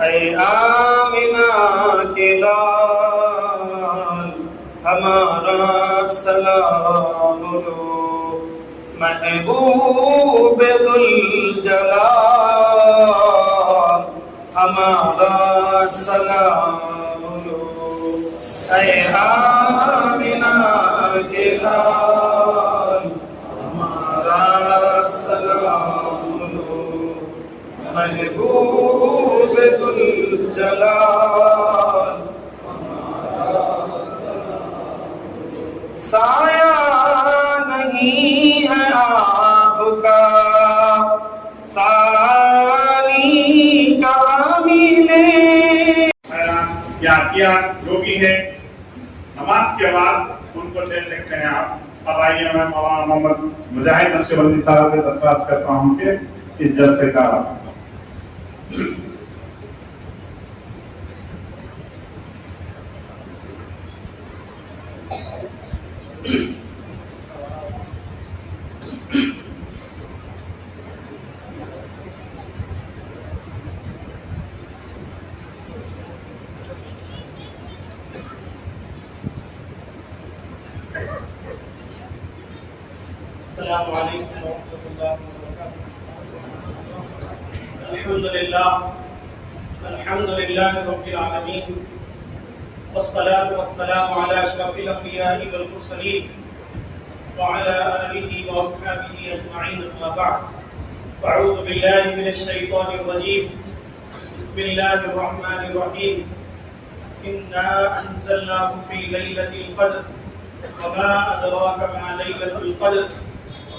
اے آمنہ کے لال ہمارا سلام لو، محبوب ذوالجلال ہمارا سلام لو، اے آمنہ کے لال ہمارا سلام لو، محبوب ذوالجلال سایہ نہیں ہے آپ کا خالی کاملے۔ یاتیہ جو بھی ہے نماز کے بعد ان کو دے سکتے ہیں آپ۔ اب آئیے میں مولانا محمد مجاہد نقشبندی صاحب سے درخواست کرتا ہوں کہ اس جلسے کا آغاز کریں۔ السلام علیکم ورحمۃ اللہ وبرکاتہ۔ الحمد للہ رب العالمین، والصلاة والسلام علی اشرف الانبیاء والمرسلین وعلی آلہ واصحابہ اجمعین، اما بعد، اعوذ باللہ من الشیطان الرجیم، بسم اللہ الرحمن الرحیم، انا انزلناہ فی لیلۃ القدر وما ادراک ما لیلۃ القدر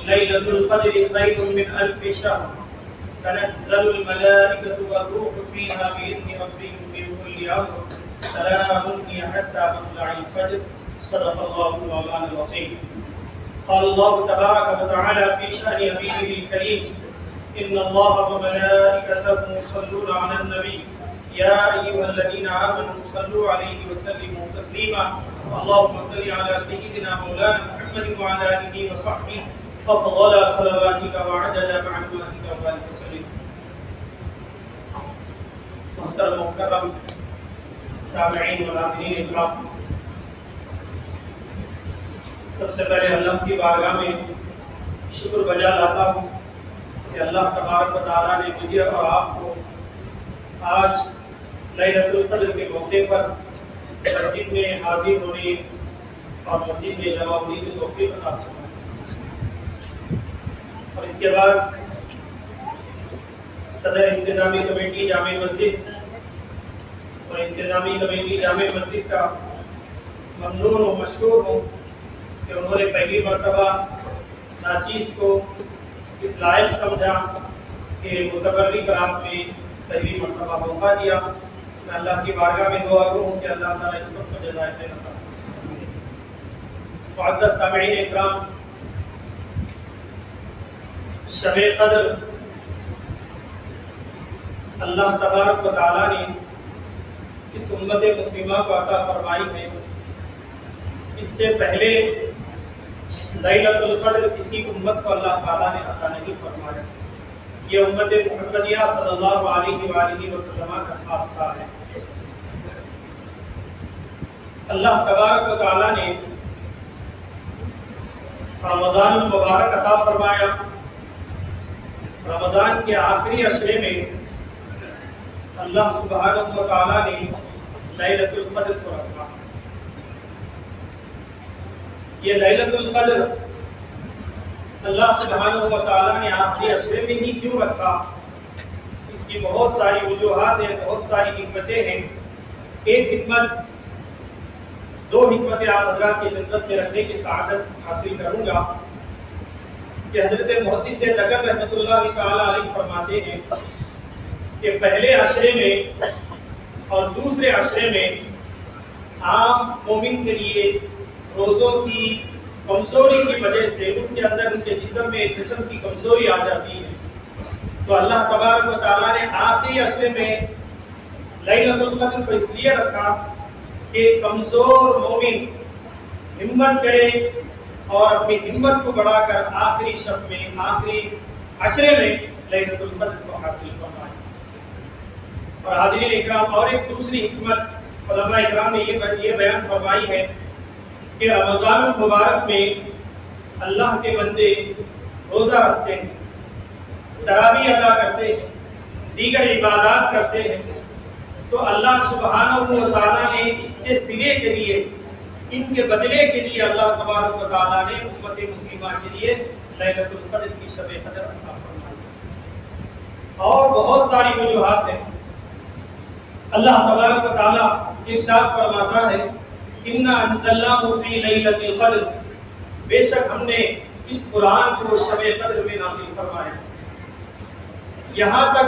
ليلة القدر خير من ألف شهر تنزل الملائكة والروح فيها بإذن ربهم من كل أمر سلام هي حتى مطلع الفجر صدق الله مولانا العظيم۔ قال الله تبارك وتعالى في شأن نبيه الكريم إن الله وملائكته يصلون على النبي يا أيها الذين آمنوا صلوا عليه وسلموا تسليما اللهم صل على سيدنا مولانا محمد وعلى آله وصحبه أفضل صلواتك وعدد معلوماتك وبارك وسلم۔ محترم مکرم سامعین و ناظرین اکرام، سب سے پہلے اللہ کی بارگاہ میں شکر بجا لاتا ہوں کہ اللہ تبارک و تعالیٰ نے مجھے اور آپ کو آج لیلۃ القدر کے موقع پر مسجد میں حاضر ہونے اور مسجد میں جمع ہونے کی توفیق عطا فرمائی، اور اس کے بعد صدر انتظامی کمیٹی جامع مسجد اور انتظامی کمیٹی جامع مسجد کا ممنون و مشکور ہوں کہ انہوں نے پہلی مرتبہ ناچیز کو اس لائق سمجھا کہ متبرک رات میں پہلی مرتبہ موقع دیا۔ میں اللہ کی بارگاہ میں دعا کروں کہ اللہ تعالیٰ ان سب کو جزائے خیر عطا فرمائے۔ معزز سامعین اکرام، شب قدر اللہ تبارک و تعالیٰ نے اس امت مسلمہ کو عطا فرمائی ہے۔ اس سے پہلے لیلۃ القدر کسی امت کو اللہ تعالیٰ نے عطا نہیں فرمایا۔ یہ امت محمدیہ صلی اللہ علیہ وآلہ وسلم کا خاصہ ہے۔ اللہ تبارک و تعالیٰ نے رمضان المبارک عطا فرمایا۔ رمضان کے آخری عشرے میں اللہ سبحانہ و تعالیٰ نے لیلۃ القدر کو رکھا۔ یہ لیلۃ القدر اللہ سبحانہ و تعالیٰ نے آخری عشرے میں ہی کیوں رکھا؟ اس کی بہت ساری وجوہات ہیں، بہت ساری حکمتیں ہیں۔ ایک حکمت، دو حکمتیں آپ حضرات کی خدمت میں رکھنے کی سعادت حاصل کروں گا کہ حضرت محدث نگر رحمۃ اللہ تعالیٰ علیہ فرماتے ہیں کہ پہلے عشرے میں اور دوسرے عشرے میں عام مومن کے لیے روزوں کی کمزوری کی وجہ سے ان کے اندر، ان کے جسم میں جسم کی کمزوری آ جاتی ہے، تو اللہ تبارک و تعالیٰ نے آخری عشرے میں لیلۃ القدر کو اس لیے رکھا کہ کمزور مومن ہمت کرے اور اپنی ہمت کو بڑھا کر آخری شب میں، آخری عشرے میں لیلۃ القدر کو حاصل فرمائے۔ اور حاضرین اکرام، اور ایک دوسری حکمت علماء اکرام نے یہ بیان فرمائی ہے کہ رمضان المبارک میں اللہ کے بندے روزہ رکھتے ہیں، تراویح ادا کرتے ہیں، دیگر عبادات کرتے ہیں، تو اللہ سبحانہ و تعالیٰ نے اس کے صلے کے لیے، ان کے بدلے کے لیے اللہ تبارک و تعالیٰ نے امت مسلمہ کے لیے لیلۃ القدر کی شب قدر عطا فرمائی۔ اور بہت ساری وجوہات ہیں۔ اللہ تبارک و تعالیٰ ارشاد فرماتا ہے اِنَّا أَنزَلْنَاهُ فِي لَيْلَةِ الْقَدْرِ، بے شک ہم نے اس قرآن کو شب قدر میں نازل فرمایا۔ یہاں تک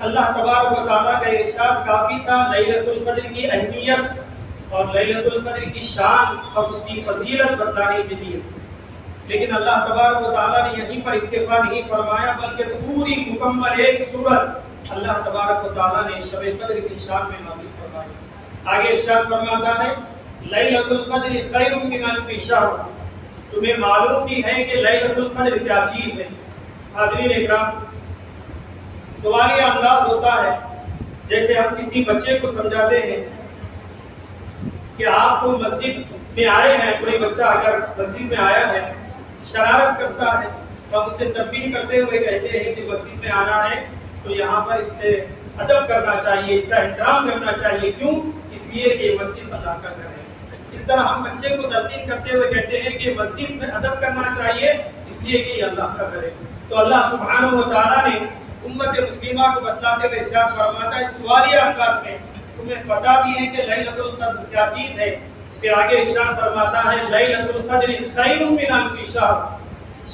اللہ تبارک و تعالیٰ کا ارشاد کافی تھا لیلۃ القدر کی اہمیت اور لیلۃ القدر کی شان اور اس کی فضیلت بتانے کے لیے، لیکن اللہ تبارک و تعالیٰ نے یہیں پر اکتفا نہیں فرمایا، بلکہ پوری مکمل ایک سورت اللہ تبارک و تعالیٰ نے شب قدر کی شان میں نازل فرمائی۔ آگے ارشاد فرماتا ہے لیلۃ القدر خیر من الف شہر، تمہیں معلوم بھی ہے کہ لیلۃ القدر کیا چیز ہے۔ حاضرین اکرام، سوالیہ انداز ہوتا ہے جیسے ہم کسی بچے کو سمجھاتے ہیں کہ آپ کو مسجد میں آئے ہیں، کوئی بچہ اگر مسجد میں آیا ہے شرارت کرتا ہے تو ہم اسے تنبیہ کرتے ہوئے کہتے ہیں کہ مسجد میں آنا ہے تو یہاں پر اس سے ادب کرنا چاہیے، اس کا احترام کرنا چاہیے۔ کیوں؟ اس لیے کہ مسجد اللہ کا گھر ہے۔ اس طرح ہم بچے کو تلقین کرتے ہوئے کہتے ہیں کہ مسجد میں ادب کرنا چاہیے، اس لیے کہ یہ اللہ کا گھر ہے۔ تو اللہ سبحانہ و تعالیٰ نے امت مسلمہ کو بتلاتے ہوئے ارشاد فرماتا ہے سوالیہ انداز میں تمہیں پتہ بھی ہے کہ لیلۃ القدر کیا چیز ہے۔ پھر آگے ارشاد فرماتا ہے لیلۃ القدر خیر من الف شہر،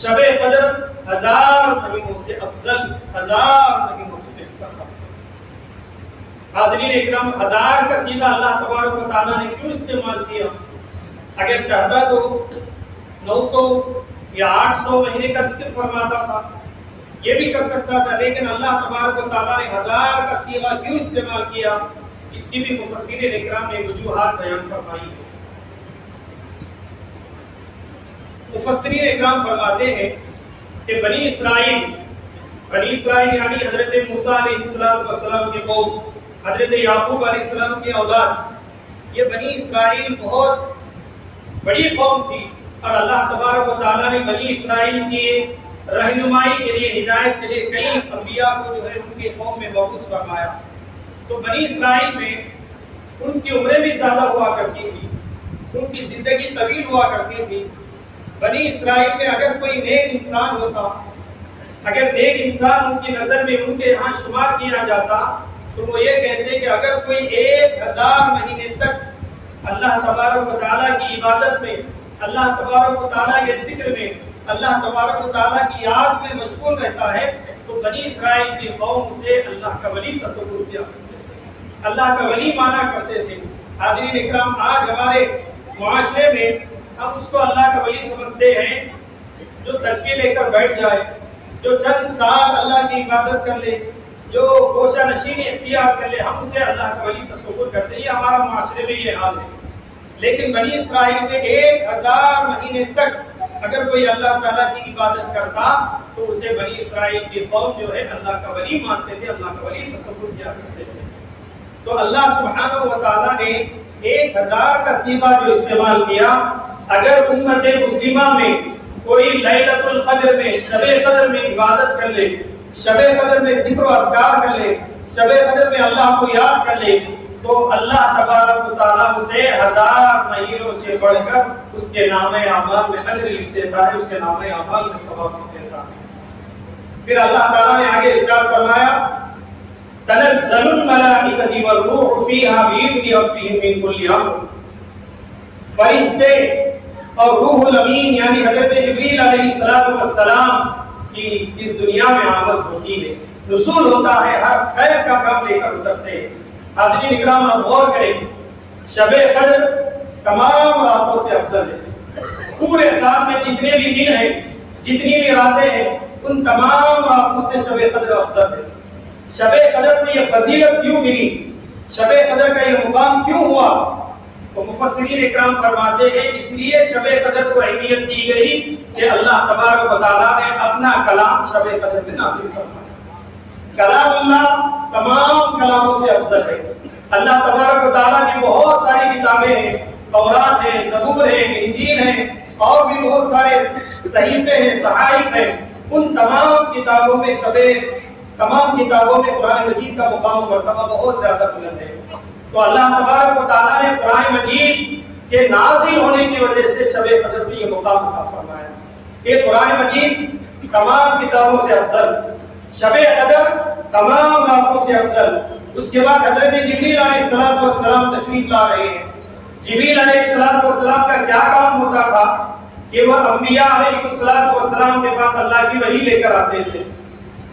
شب قدر 1000 مہینوں سے افضل، 1000 مہینوں سے بہتر۔ حاضرین اکرام، 1000 کا سیدھا اللہ تبارک و تعالیٰ نے کیوں استعمال کیا؟ اگر چاہتا تو 900 یا 800 مہینے کا ذکر فرماتا تھا، یہ بھی کر سکتا تھا، لیکن اللہ تبارک و تعالیٰ نے 1000 کا سیغہ کیوں استعمال کیا؟ اس کی بھی مفسرین اکرام نے وجوہات بیان فرمائی ہے۔ مفسرین اکرام فرماتے ہیں کہ بنی اسرائیل یعنی حضرت موسیٰ علیہ السلام کے قوم، حضرت یعقوب علیہ السلام کی اولاد، یہ بنی اسرائیل بہت بڑی قوم تھی، اور اللہ تبارک و تعالیٰ نے بنی اسرائیل کی رہنمائی کے لیے، ہدایت کے لیے کئی انبیاء کو جو ہے ان کی قوم میں موقوف فرمایا۔ تو بنی اسرائیل میں ان کی عمریں بھی زیادہ ہوا کرتی تھی، ان کی زندگی طویل ہوا کرتی تھی۔ بنی اسرائیل میں اگر کوئی نیک انسان ہوتا، اگر نیک انسان ان کی نظر میں ان کے یہاں شمار کیا جاتا، تو وہ یہ کہتے کہ اگر کوئی 1000 مہینے تک اللہ تبارک و تعالیٰ کی عبادت میں، اللہ تبارک و تعالیٰ کے ذکر میں، اللہ تبارک و تعالیٰ کی یاد میں مشغول رہتا ہے، تو بنی اسرائیل کی قوم سے اللہ کا ولی تصور کیا کرتے تھے، اللہ کا ولی مانا کرتے تھے۔ حاضرین اکرام، آج ہمارے معاشرے میں ہم اس کو اللہ کا ولی سمجھتے ہیں جو تسبیح لے کر بیٹھ جائے، جو چند سال اللہ کی عبادت کر لے، جو گوشہ نشینی اختیار کر لے، ہم اسے اللہ کا ولی تصور کرتے ہیں۔ یہ ہمارا معاشرے میں یہ حال ہے۔ لیکن بنی اسرائیل میں 1000 مہینے تک اگر کوئی اللہ تعالیٰ کی عبادت کرتا تو اسے بنی اسرائیل کی قوم جو ہے اللہ کا ولی مانتے تھے، اللہ کا ولی تصور کیا کرتے تھے۔ تو اللہ سبحانہ و تعالیٰ نے 1000 کا سیغہ جو استعمال کیا، اگر امت مسلمہ میں کوئی لیلۃ القدر میں، شب قدر میں عبادت کر لے، شب قدر میں ذکر و اذکار کر لے، شب قدر میں اللہ کو یاد کر لے، تو اللہ تبارک و تعالیٰ اسے 1000 مہینوں سے بڑھ کر اس کے نامہ اعمال میں اجر لکھ دیتا ہے، اس کے نامہ اعمال میں ثواب لکھ دیتا ہے۔ پھر اللہ تعالیٰ نے آگے ارشاد فرمایا تنزل الملائکۃ والروح فیہا بإذن ربہم من کل امر، فرشتے اور روح الامین یعنی حضرت جبریل علیہ السلام کی اس دنیا میں آمد ہوتی ہے، نزول ہوتا ہے، ہر خیر کا کام لے کر اترتے ہیں۔ حاضرین اکرام، آپ غور کریں، شب قدر تمام راتوں سے افضل ہے۔ پورے سال میں جتنے بھی دن ہیں، جتنی بھی راتیں ہیں، ان تمام راتوں سے شب قدر افضل ہے۔ شب قدر کو یہ فضیلت کیوں ملی، شب قدر کا یہ مقام کیوں ہوا؟ تو مفسرین اکرام فرماتے ہیں اس لیے شب قدر کو اہمیت دی گئی کہ اللہ تبارک و تعالیٰ نے اپنا کلام شب قدر میں نازل فرمایا۔ کلام اللہ تمام کلاموں سے افضل ہے۔ اللہ تبارک و تعالیٰ کی بہت ساری کتابیں ہیں، تورات ہے، زبور ہے، انجیل ہے، اور بھی بہت سارے صحیفے ہیں، صحائف ہیں۔ ان تمام کتابوں میں قرآن مجید کا مقام و مرتبہ بہت زیادہ بلند ہے۔ تو اللہ تبارک و تعالیٰ نے قرآن مجید کے نازل ہونے کی وجہ سے شب قدر کو یہ مقام عطا فرمایا کہ قرآن مجید تمام کتابوں سے افضل، شب قدر تمام راتوں سے افضل۔ اس کے بعد حضرت جبریل علیہ السلام تشریف لا رہے ہیں۔ جبریل علیہ السلام کا کیا کام ہوتا تھا کہ وہ انبیاء علیہ السلام کے پاس اللہ کی وحی لے کر آتے تھے۔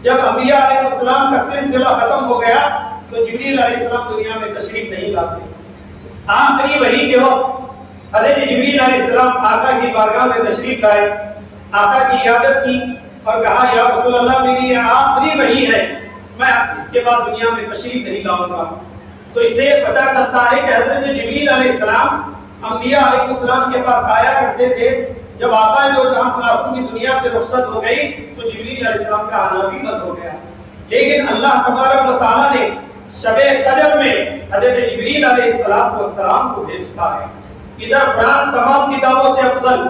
جب انبیاء علیہ السلام کا سلسلہ ختم ہو گیا تو جبریل علیہ السلام دنیا میں تشریف نہیں لاتے۔ آخری وحی کے وقت حضرت جبریل علیہ السلام آقا کی بارگاہ میں تشریف لائے، آقا کی عیادت کی اور کہا یا رسول اللہ میری یہ آخری وحی ہے، میں اس کے بعد دنیا میں تشریف نہیں لاؤں گا۔ تو اس سے پتہ چلتا ہے کہ حضرت جبریل علیہ السلام انبیاء علیہ السلام کے پاس آیا کرتے تھے۔ جب آقا جو جہاں صلی اللہ علیہ وسلم کی دنیا سے رخصت ہو گئی تو جبریل علیہ السلام کا آنا بھی بند ہو گیا۔ لیکن اللہ تبارک و تعالیٰ نے شب قدر میں حضرت جبریل علیہ السلام کو بھیجتا ہے۔ ادھر قرآن تمام کتابوں سے افضل،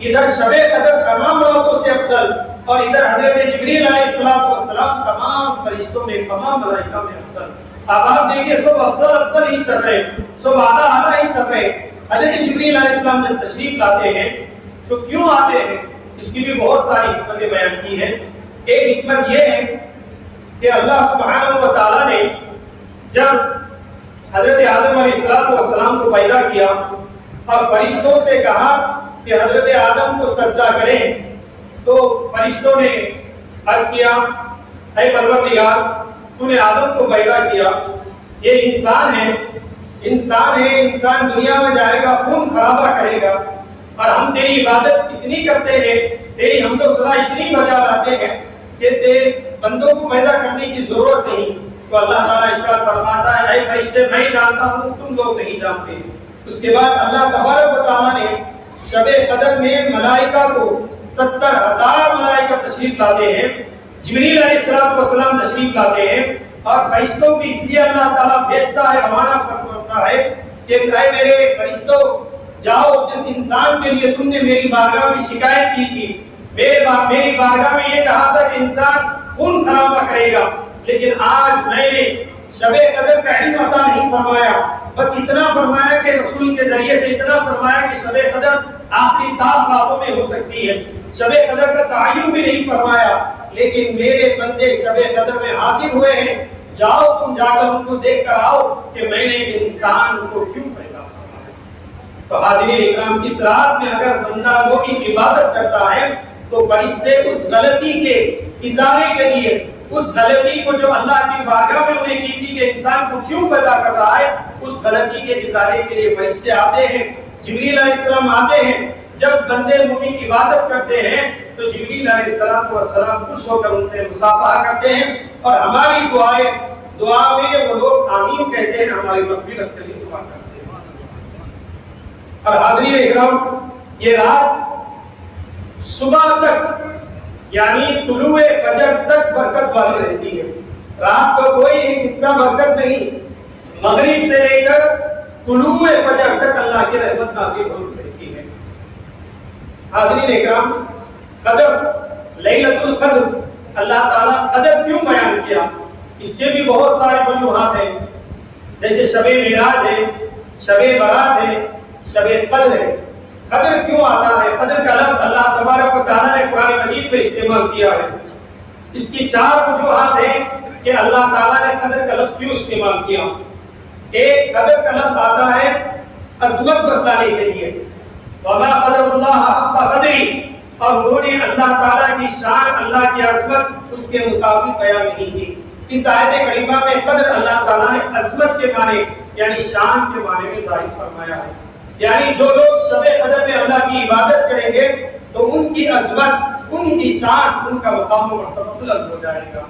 ادھر شب قدر تمام راتوں سے افضل، اور ادھر حضرت جبریل علیہ السلام تمام فرشتوں میں، تمام ملائکہ میں افضل۔ اب آپ دیکھیں سب افضل ہی چل رہے، سب اعلیٰ ہی چل رہے۔ حضرت جبریل علیہ السلام جب تشریف لاتے ہیں تو کیوں آتے ہیں، اس کی بھی بہت ساری حکمتیں بیان کی ہیں۔ ایک حکمت یہ ہے کہ اللہ سبحانہ و تعالیٰ نے جب حضرت آدم علیہ السلام کو پیدا کیا اور فرشتوں سے کہا کہ حضرت آدم کو سجدہ کریں، تو فرشتوں نے عرض کیا اے پروردگار تو نے آدم کو پیدا کیا، یہ انسان دنیا میں جائے گا، خون خرابہ کرے گا، اور ہم تیری عبادت اتنی کرتے ہیں، تیری حمد و ثنا اتنی بجا لاتے ہیں کہ تیرے بندوں کو پیدا کرنے کی ضرورت نہیں۔ تو اللہ تعالیٰ ارشاد فرماتا ہے اے فرشتے میں جانتا ہوں، تم لوگ نہیں جانتے۔ اس کے بعد اللہ تبارک و تعالیٰ نے شب قدر میں ملائکہ کو 70,000 ملائکہ تشریف لاتے ہیں، جبریل علیہ السلام تشریف لاتے ہیں، اور فرشتوں کی اس لیے اللہ تعالیٰ بھیجتا ہے، روانہ کرتا ہے کہ اے میرے فرشتوں جاؤ، جس انسان کے لیے تم نے میری بارگاہ میں شکایت کی تھی، میری بارگاہ میں یہ کہا تھا کہ انسان خون خرابہ کرے گا، لیکن آج میں نے شب قدر کا علم عطا نہیں فرمایا، بس اتنا فرمایا کہ رسول کے ذریعے سے اتنا فرمایا کہ شب قدر آخری تاپ راتوں میں ہو سکتی ہے، شب قدر کا تعین بھی نہیں فرمایا، لیکن میرے بندے شب قدر میں حاضر ہوئے ہیں، جاؤ تم جا کر ان کو دیکھ کر آؤ کہ میں نے انسان کو کیوں پیدا فرمایا۔ تو حاضرین اکرام، اس رات میں اگر بندہ مومن عبادت کرتا ہے تو فرشتے اس غلطی کے ازالے کے لیے، اس غلطی کو جو اللہ کی بارگاہ میں انہیں کی تھی کہ انسان کو کیوں پیدا کر رہا ہے، اس غلطی کے ازالے کے لیے فرشتے آتے ہیں، جبریل علیہ السلام آتے ہیں۔ جب بندے مومن عبادت کرتے ہیں تو جبریل علیہ السلام خوش ہو کر ان سے مصافحہ کرتے ہیں، اور ہماری دعا میں وہ لوگ آمین کہتے ہیں، ہماری مغفرت کے لیے دعا کرتے ہیں۔ اور حاضرین اکرام، یہ رات صبح تک یعنی طلوع فجر تک برکت والی رہتی ہے۔ رات کا کوئی ایک حصہ برکت نہیں، مغرب سے لے کر طلوع فجر تک اللہ کی رحمت نازل ہوتی رہتی ہے۔ حاضرین اکرام، قدر، لیلۃ القدر، اللہ تعالیٰ قدر کیوں بیان کیا، اس کے بھی بہت سارے وجوہات ہیں، جیسے شب معراج ہے، شب برات ہے، شب قدر ہے۔ قدر کیوں آتا ہے؟ قدر کا لفظ اللہ تبارک و تعالیٰ نے قرآن مجید میں استعمال کیا ہے۔ اس کی 4 وجوہات ہیں کہ اللہ تعالیٰ نے قدر کا لفظ کیوں استعمال کیا۔ ایک، قدر کا لفظ آتا ہے عظمت بتلانے کے لیے، وما قدر اللہ حق قدری، اور انہوں نے اللہ تعالیٰ کی شان، اللہ کی عظمت اس کے مطابق بیان نہیں کی۔ اس آیت کریمہ میں قدر اللہ تعالیٰ نے عظمت کے معنی یعنی شان کے معنی میں ظاہر فرمایا ہے، یعنی جو لوگ شب قدر میں اللہ کی عبادت کریں گے تو ان کی عظمت، ان کی شان، ان کا مقام و مرتبہ بلند ہو جائے گا۔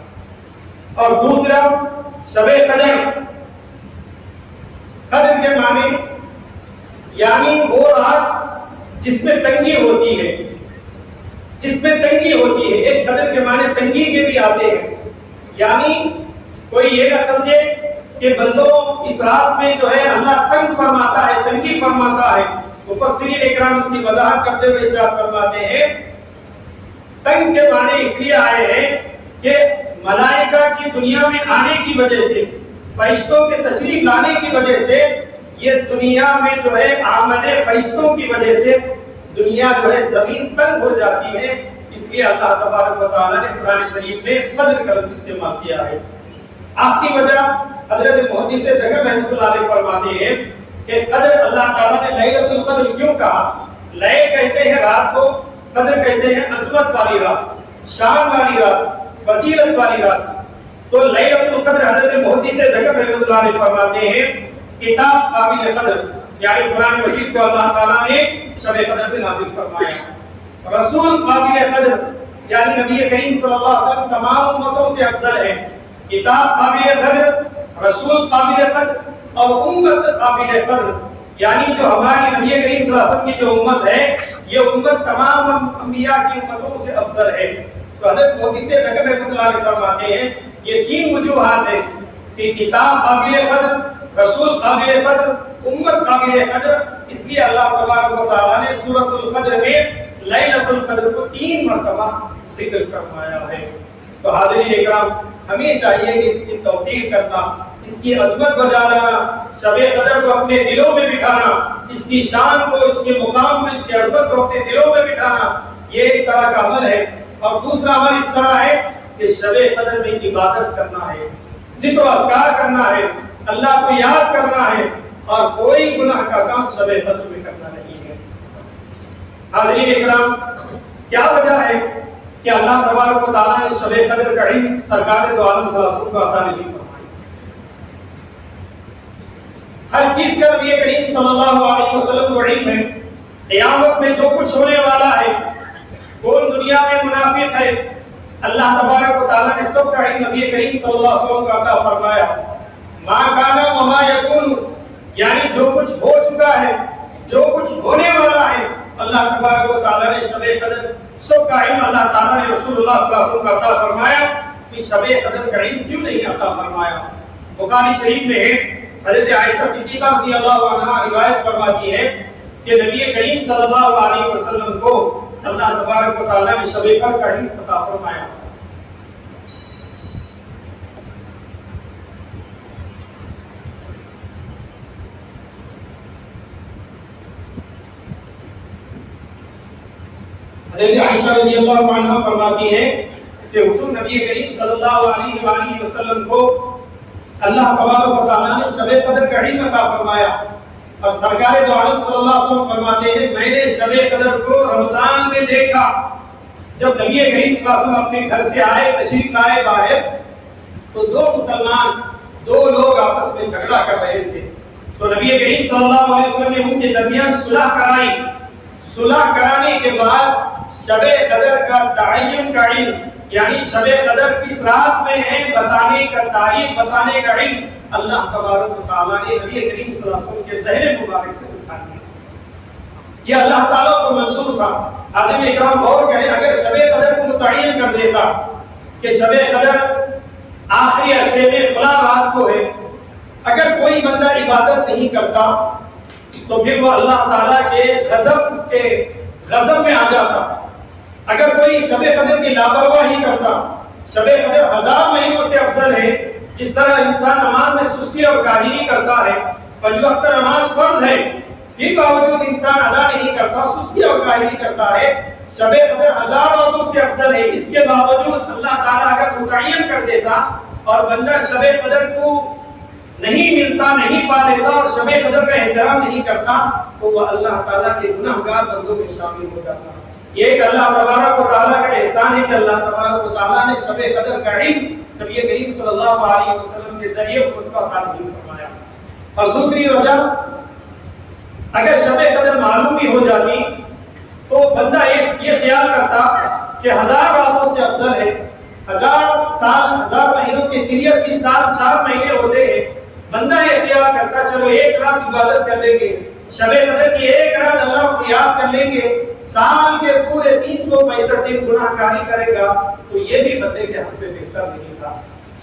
اور دوسرا، شب قدر کے معنی یعنی وہ رات جس میں تنگی ہوتی ہے، ایک قدر کے معنی تنگی کے بھی آتے ہیں، یعنی کوئی یہ نہ سمجھے کہ بندوں اس رات میں جو ہے اللہ تنگ فرماتا ہے، تنگی فرماتا ہے۔ مفسرین اکرام اس کی وضاحت کرتے ہوئے ارشاد فرماتے ہیں تنگ کے معنی اس لیے آئے ہیں کہ ملائکہ کی دنیا میں آنے کی وجہ سے، فرشتوں کے تشریف لانے کی وجہ سے یہ دنیا میں جو ہے آمد فرشتوں کی وجہ سے دنیا جو ہے زمین تنگ ہو جاتی ہے۔ اس لیے اللہ تبارک و تعالیٰ نے قرآن شریف میں قدر کا لفظ استعمال کیا ہے۔ آخری وجہ حضرت محدث دغر رحمۃ اللہ علیہ فرماتے ہیں کہ قدر اللہ تعالیٰ نے لیلۃ القدر کیوں کہا؟ لے کہتے ہیں رات کو، قدر کہتے ہیں عظمت والی رات، شان والی رات، فضیلت والی رات۔ تو لیلۃ القدر حضرت محدث دغر رحمۃ اللہ علیہ فرماتے ہیں کتاب قابل قدر، یعنی قرآن مجید کو اللہ تعالیٰ نے شب قدر میں نازل فرمایا۔ رسول قابل قدر، یعنی نبی کریم صلی اللہ علیہ وسلم تمام امتوں سے افضل ہے۔ کتاب قابل قدر، رسول قابل قدر اور امت قابل قدر، یعنی جو ہماری نبی کریم صلی اللہ علیہ وسلم کی جو امت ہے یہ امت تمام انبیاء کی امتوں سے افضل ہے۔ تو حضرت محدث دغر رحمۃ اللہ علیہ فرماتے ہیں یہ تین وجوہات ہیں کہ کتاب قابل قدر، رسول قابل قدر، امت قابل قدر۔ اس لیے اللہ تبارک و تعالیٰ نے سورۃ القدر میں لیلۃ القدر کو 3 مرتبہ ذکر فرمایا ہے۔ تو حاضرین اکرام ہمیں چاہیے کہ اس کی توقیر کرنا، اس کی عظمت بجا لانا، شب قدر کو اپنے دلوں میں بٹھانا، اس کی شان کو، اس کے مقام کو، اس کی عظمت کو اپنے دلوں میں بٹھانا، یہ ایک طرح کا عمل ہے۔ اور دوسرا عمل اس طرح ہے کہ شب قدر میں عبادت کرنا ہے، ذکر و اذکار کرنا ہے، اللہ کو یاد کرنا ہے، اور کوئی گناہ کا کام شب قدر میں کرنا نہیں ہے۔ حاضرین اکرام کیا وجہ ہے کہ اللہ تبارک و تعالیٰ نے شب قدر کا علم سرکار دو عالم صلی اللہ علیہ وسلم کو عطا نہیں فرمایا؟ ہر چیز کا نبی کریم صلی اللہ علیہ وسلم کو علم ہے۔ قیامت میں جو کچھ ہونے والا ہے، کون دنیا میں منافق ہے، اللہ تبارک و تعالیٰ نے سب کا علم نبی کریم صلی اللہ علیہ وسلم کو عطا فرمایا۔ ما کانا وما یکون، یعنی جو کچھ ہو چکا ہے، جو کچھ ہونے والا ہے، اللہ تبارک و تعالیٰ نے شب قدر سب کا علم اللہ تعالیٰ نے رسول اللہ صلی اللہ علیہ وسلم کو عطا فرمایا۔ کہ شب قدر کا علم کیوں نہیں عطا فرمایا؟ بخاری شریف میں ہے، حضرت عائشہ صدیقہ رضی اللہ عنہا روایت فرماتی ہے کہ نبی کریم صلی اللہ علیہ وسلم کو اللہ تبارک و تعالیٰ نے شب قدر کا علم عطا فرمایا۔ حضرت عائشہ رضی اللہ عنہا فرماتی ہے کہ حضور نبی کریم صلی اللہ علیہ وآلہ وسلم کو اللہ تبارک و تعالیٰ نے شب قدر کا علم عطا فرمایا، اور سرکار دو عالم صلی اللہ علیہ وسلم فرماتے ہیں میں نے شب قدر کو رمضان میں دیکھا۔ جب نبی کریم صلی اللہ علیہ وسلم اپنے گھر سے آئے، تشریف لائے باہر، تو دو مسلمان، دو لوگ آپس میں جھگڑا کر رہے تھے۔ تو نبی کریم صلی اللہ علیہ وسلم نے ان کے درمیان صلح کرائی۔ صلح کرانے کے بعد شب قدر کا تعین کا علم، یعنی شب قدر کس رات میں ہے بتانے کا، تاریخ بتانے کا علم اللہ تبارک و تعالیٰ نے نبی کریم صلی اللہ علیہ وسلم کے ذہن مبارک سے اٹھا دیا۔ یہ اللہ تعالیٰ کو منظور تھا۔ حاضرین اکرام غور کریں، اگر شب قدر کو متعین کر دیتا کہ شب قدر آخری عشرے میں فلاں رات کو ہے، اگر کوئی بندہ عبادت نہیں کرتا تو پھر وہ اللہ تعالیٰ کے غضب میں آ جاتا۔ اگر کوئی شب قدر کی لاپرواہی کرتا، شب قدر 1000 مہینوں سے افضل ہے۔ جس طرح انسان نماز میں سستی اور کاہلی کرتا ہے، 5 وقت نماز فرض ہے، پھر باوجود انسان ادا نہیں کرتا، سستی اور کاہلی کرتا ہے، شب قدر 1000 وقتوں سے افضل ہے۔ اس کے باوجود اللہ تعالیٰ اگر متعین کر دیتا اور بندہ شب قدر کو نہیں ملتا، نہیں پا لیتا اور شب قدر کا احترام نہیں کرتا، تو وہ اللہ تعالیٰ کے گناہگار بندوں میں شامل ہو جاتا۔ یہ ایک اللہ تبارک و تعالیٰ کا احسان ہے کہ اللہ تبارک و تعالیٰ نے شب قدر کا علم نبی کریم صلی اللہ علیہ وسلم کے ذریعے خود کو عطا فرمایا۔ اور دوسری وجہ، اگر شب قدر معلوم بھی ہو جاتی تو بندہ یہ خیال کرتا کہ 1000 راتوں سے افضل ہے، 1000 سال، 1000 مہینوں کے 83 سال 4 مہینے ہوتے ہیں، بندہ یہ خیال کرتا چلو ایک رات عبادت کر لیں گے، شب قدر کی ایک رات اللہ کو یاد کر لیں گے، سال کے پورے 365 دن گناہ کاری کرے گا، تو یہ بھی بندے کے حق میں بہتر نہیں تھا۔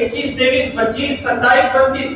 21, 23, 25, 27, 32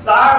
60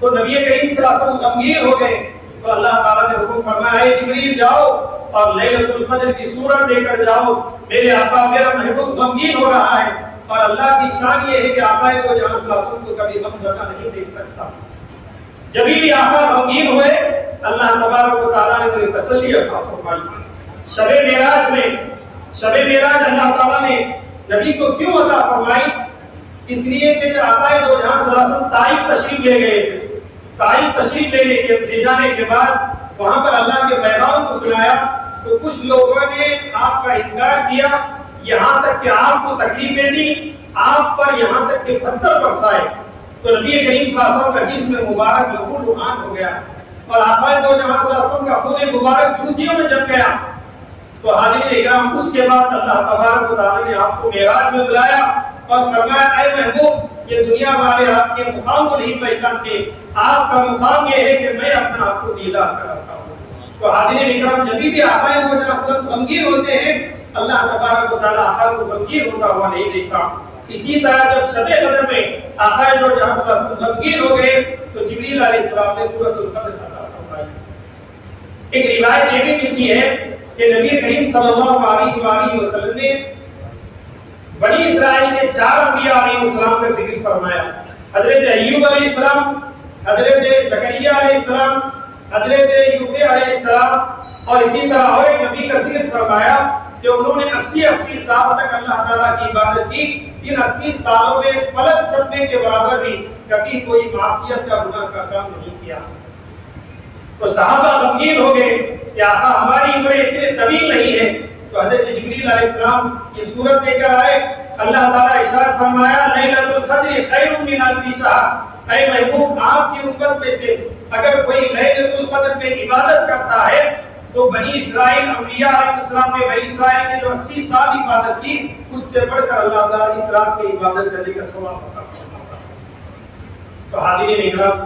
تو نبی کریم صلی اللہ علیہ وسلم غمگین ہو گئے تو اللہ تعالیٰ نے حکم فرمایا اے جبریل جاؤ اور لیلۃ القدر کی صورت لے کر جاؤ، میرے آقا میرا محبوب غمگین ہو رہا ہے اور اللہ کی شان یہ ہے کہ آقا کو جہاں صلی اللہ علیہ وسلم کو کبھی غم زدہ نہیں دیکھ سکتا۔ جب بھی آقا غمگین ہوئے اللہ تبارک و تعالیٰ نے انہیں تسلی عطا فرمائی۔ شب معراج اللہ تعالیٰ نے نبی کو کیوں عطا فرمائی؟ اس لیے کہ جب آقا دو جہاں صلی اللہ علیہ وسلم طائف تشریف لے گئے تھے، طائف تشریف لے جانے کے بعد وہاں پر اللہ کے پیغام کو سنایا تو کچھ لوگوں نے آپ کا انکار کیا، یہاں تک کہ آپ کو تکلیفیں دی، آپ پر یہاں تک کہ پتھر برسائے۔ تو نبی کریم صلی اللہ علیہ وسلم کا جسم مبارک لہو لہان ہو گیا اور آقا دو جہاں صلی اللہ علیہ وسلم کا خون مبارک جوتیوں میں جم گیا۔ تو حاضرین اکرام اس کے بعد اللہ تبارک و تعالیٰ نے آپ کو معراج میں بلایا اور فرمایا اے محبوب یہ دنیا والے آپ کے مقام کو نہیں پہچانتے، آپ کا مقام یہ ہے کہ میں اپنا آپ کو دیدار کراتا ہوں۔ تو حاضرین اکرام جب بھی آقا دو جہاں صلی اللہ علیہ وسلم غمگین ہوتے ہیں اللہ تبارک و تعالیٰ آقا کو غمگین ہوتا ہوا نہیں دیکھتا۔ اسی طرح جب شب قدر میں آقا دو جہاں صلی اللہ علیہ وسلم غمگین ہو گئے تو جبریل علیہ السلام نے سورۃ القدر عطا فرمائی۔ ایک روایت یہ بھی ملتی ہے کہ نبی کریم صلی اللہ علیہ وسلم نے بنی اسرائیل کے 4 انبیاء علیہ السلام کا ذکر فرمایا، حضرت ایوب علیہ السلام، حضرت زکریا علیہ السلام، حضرت یوسف علیہ السلام اور اسی طرح اور ایک نبی کا ذکر فرمایا کہ انہوں نے 80 سال تک اللہ تعالیٰ کی عبادت کی، ان 80 سالوں میں پلک جھپکنے کے برابر بھی کبھی کوئی معصیت کا گناہ کا کام نہیں کیا۔ تو صحابہ غمگین ہو گئے کہ آقا ہماری عمر اتنے طویل نہیں ہے، تو حضرت جبریل علیہ السلام یہ صورت لے کر آئے، اللہ تعالیٰ ارشاد فرمایا لیلۃ القدر خیر من الف شہر، اے محبوب آپ کی امت میں سے اگر کوئی لیلۃ القدر میں عبادت کرتا ہے تو بنی اسرائیل انبیاء علیہ السلام نے بنی اسرائیل کے جو 80 سال عبادت کی اس سے بڑھ کر اللہ تعالیٰ اس رات کی عبادت کرنے کا ثواب عطا فرماتا ہے۔ تو حاضرین اکرام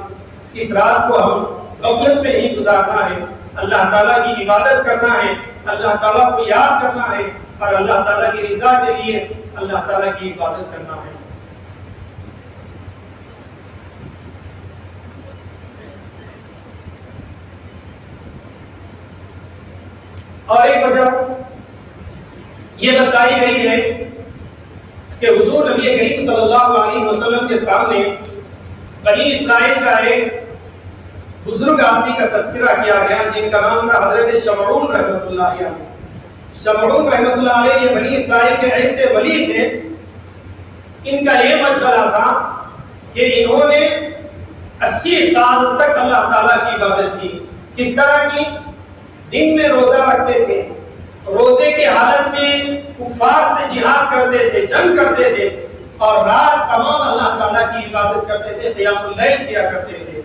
اس رات کو ہم غفلت میں نہیں گزارنا ہے، اللہ تعالیٰ کی عبادت کرنا ہے، اللہ تعالیٰ کو یاد کرنا ہے اور اللہ تعالیٰ کی رضا کے لیے اللہ تعالیٰ کی عبادت کرنا ہے۔ اور ایک وجہ یہ بتائی گئی ہے کہ حضور نبی کریم صلی اللہ علیہ وسلم کے سامنے بنی اسرائیل کا ایک بزرگ آدمی کا تذکرہ کیا گیا جن کا نام تھا حضرت شمعون رحمۃ اللہ علیہ۔ شمعون رحمۃ اللہ علیہ یہ بنی اسرائیل کے ایسے ولی تھے، ان کا یہ مسئلہ تھا کہ انہوں نے 80 سال تک اللہ تعالیٰ کی عبادت کی۔ کس طرح کی؟ دن میں روزہ رکھتے تھے، روزے کی حالت میں کفار سے جہاد کرتے تھے، جنگ کرتے تھے اور رات تمام اللہ تعالیٰ کی عبادت کرتے تھے، قیام اللیل کیا کرتے تھے۔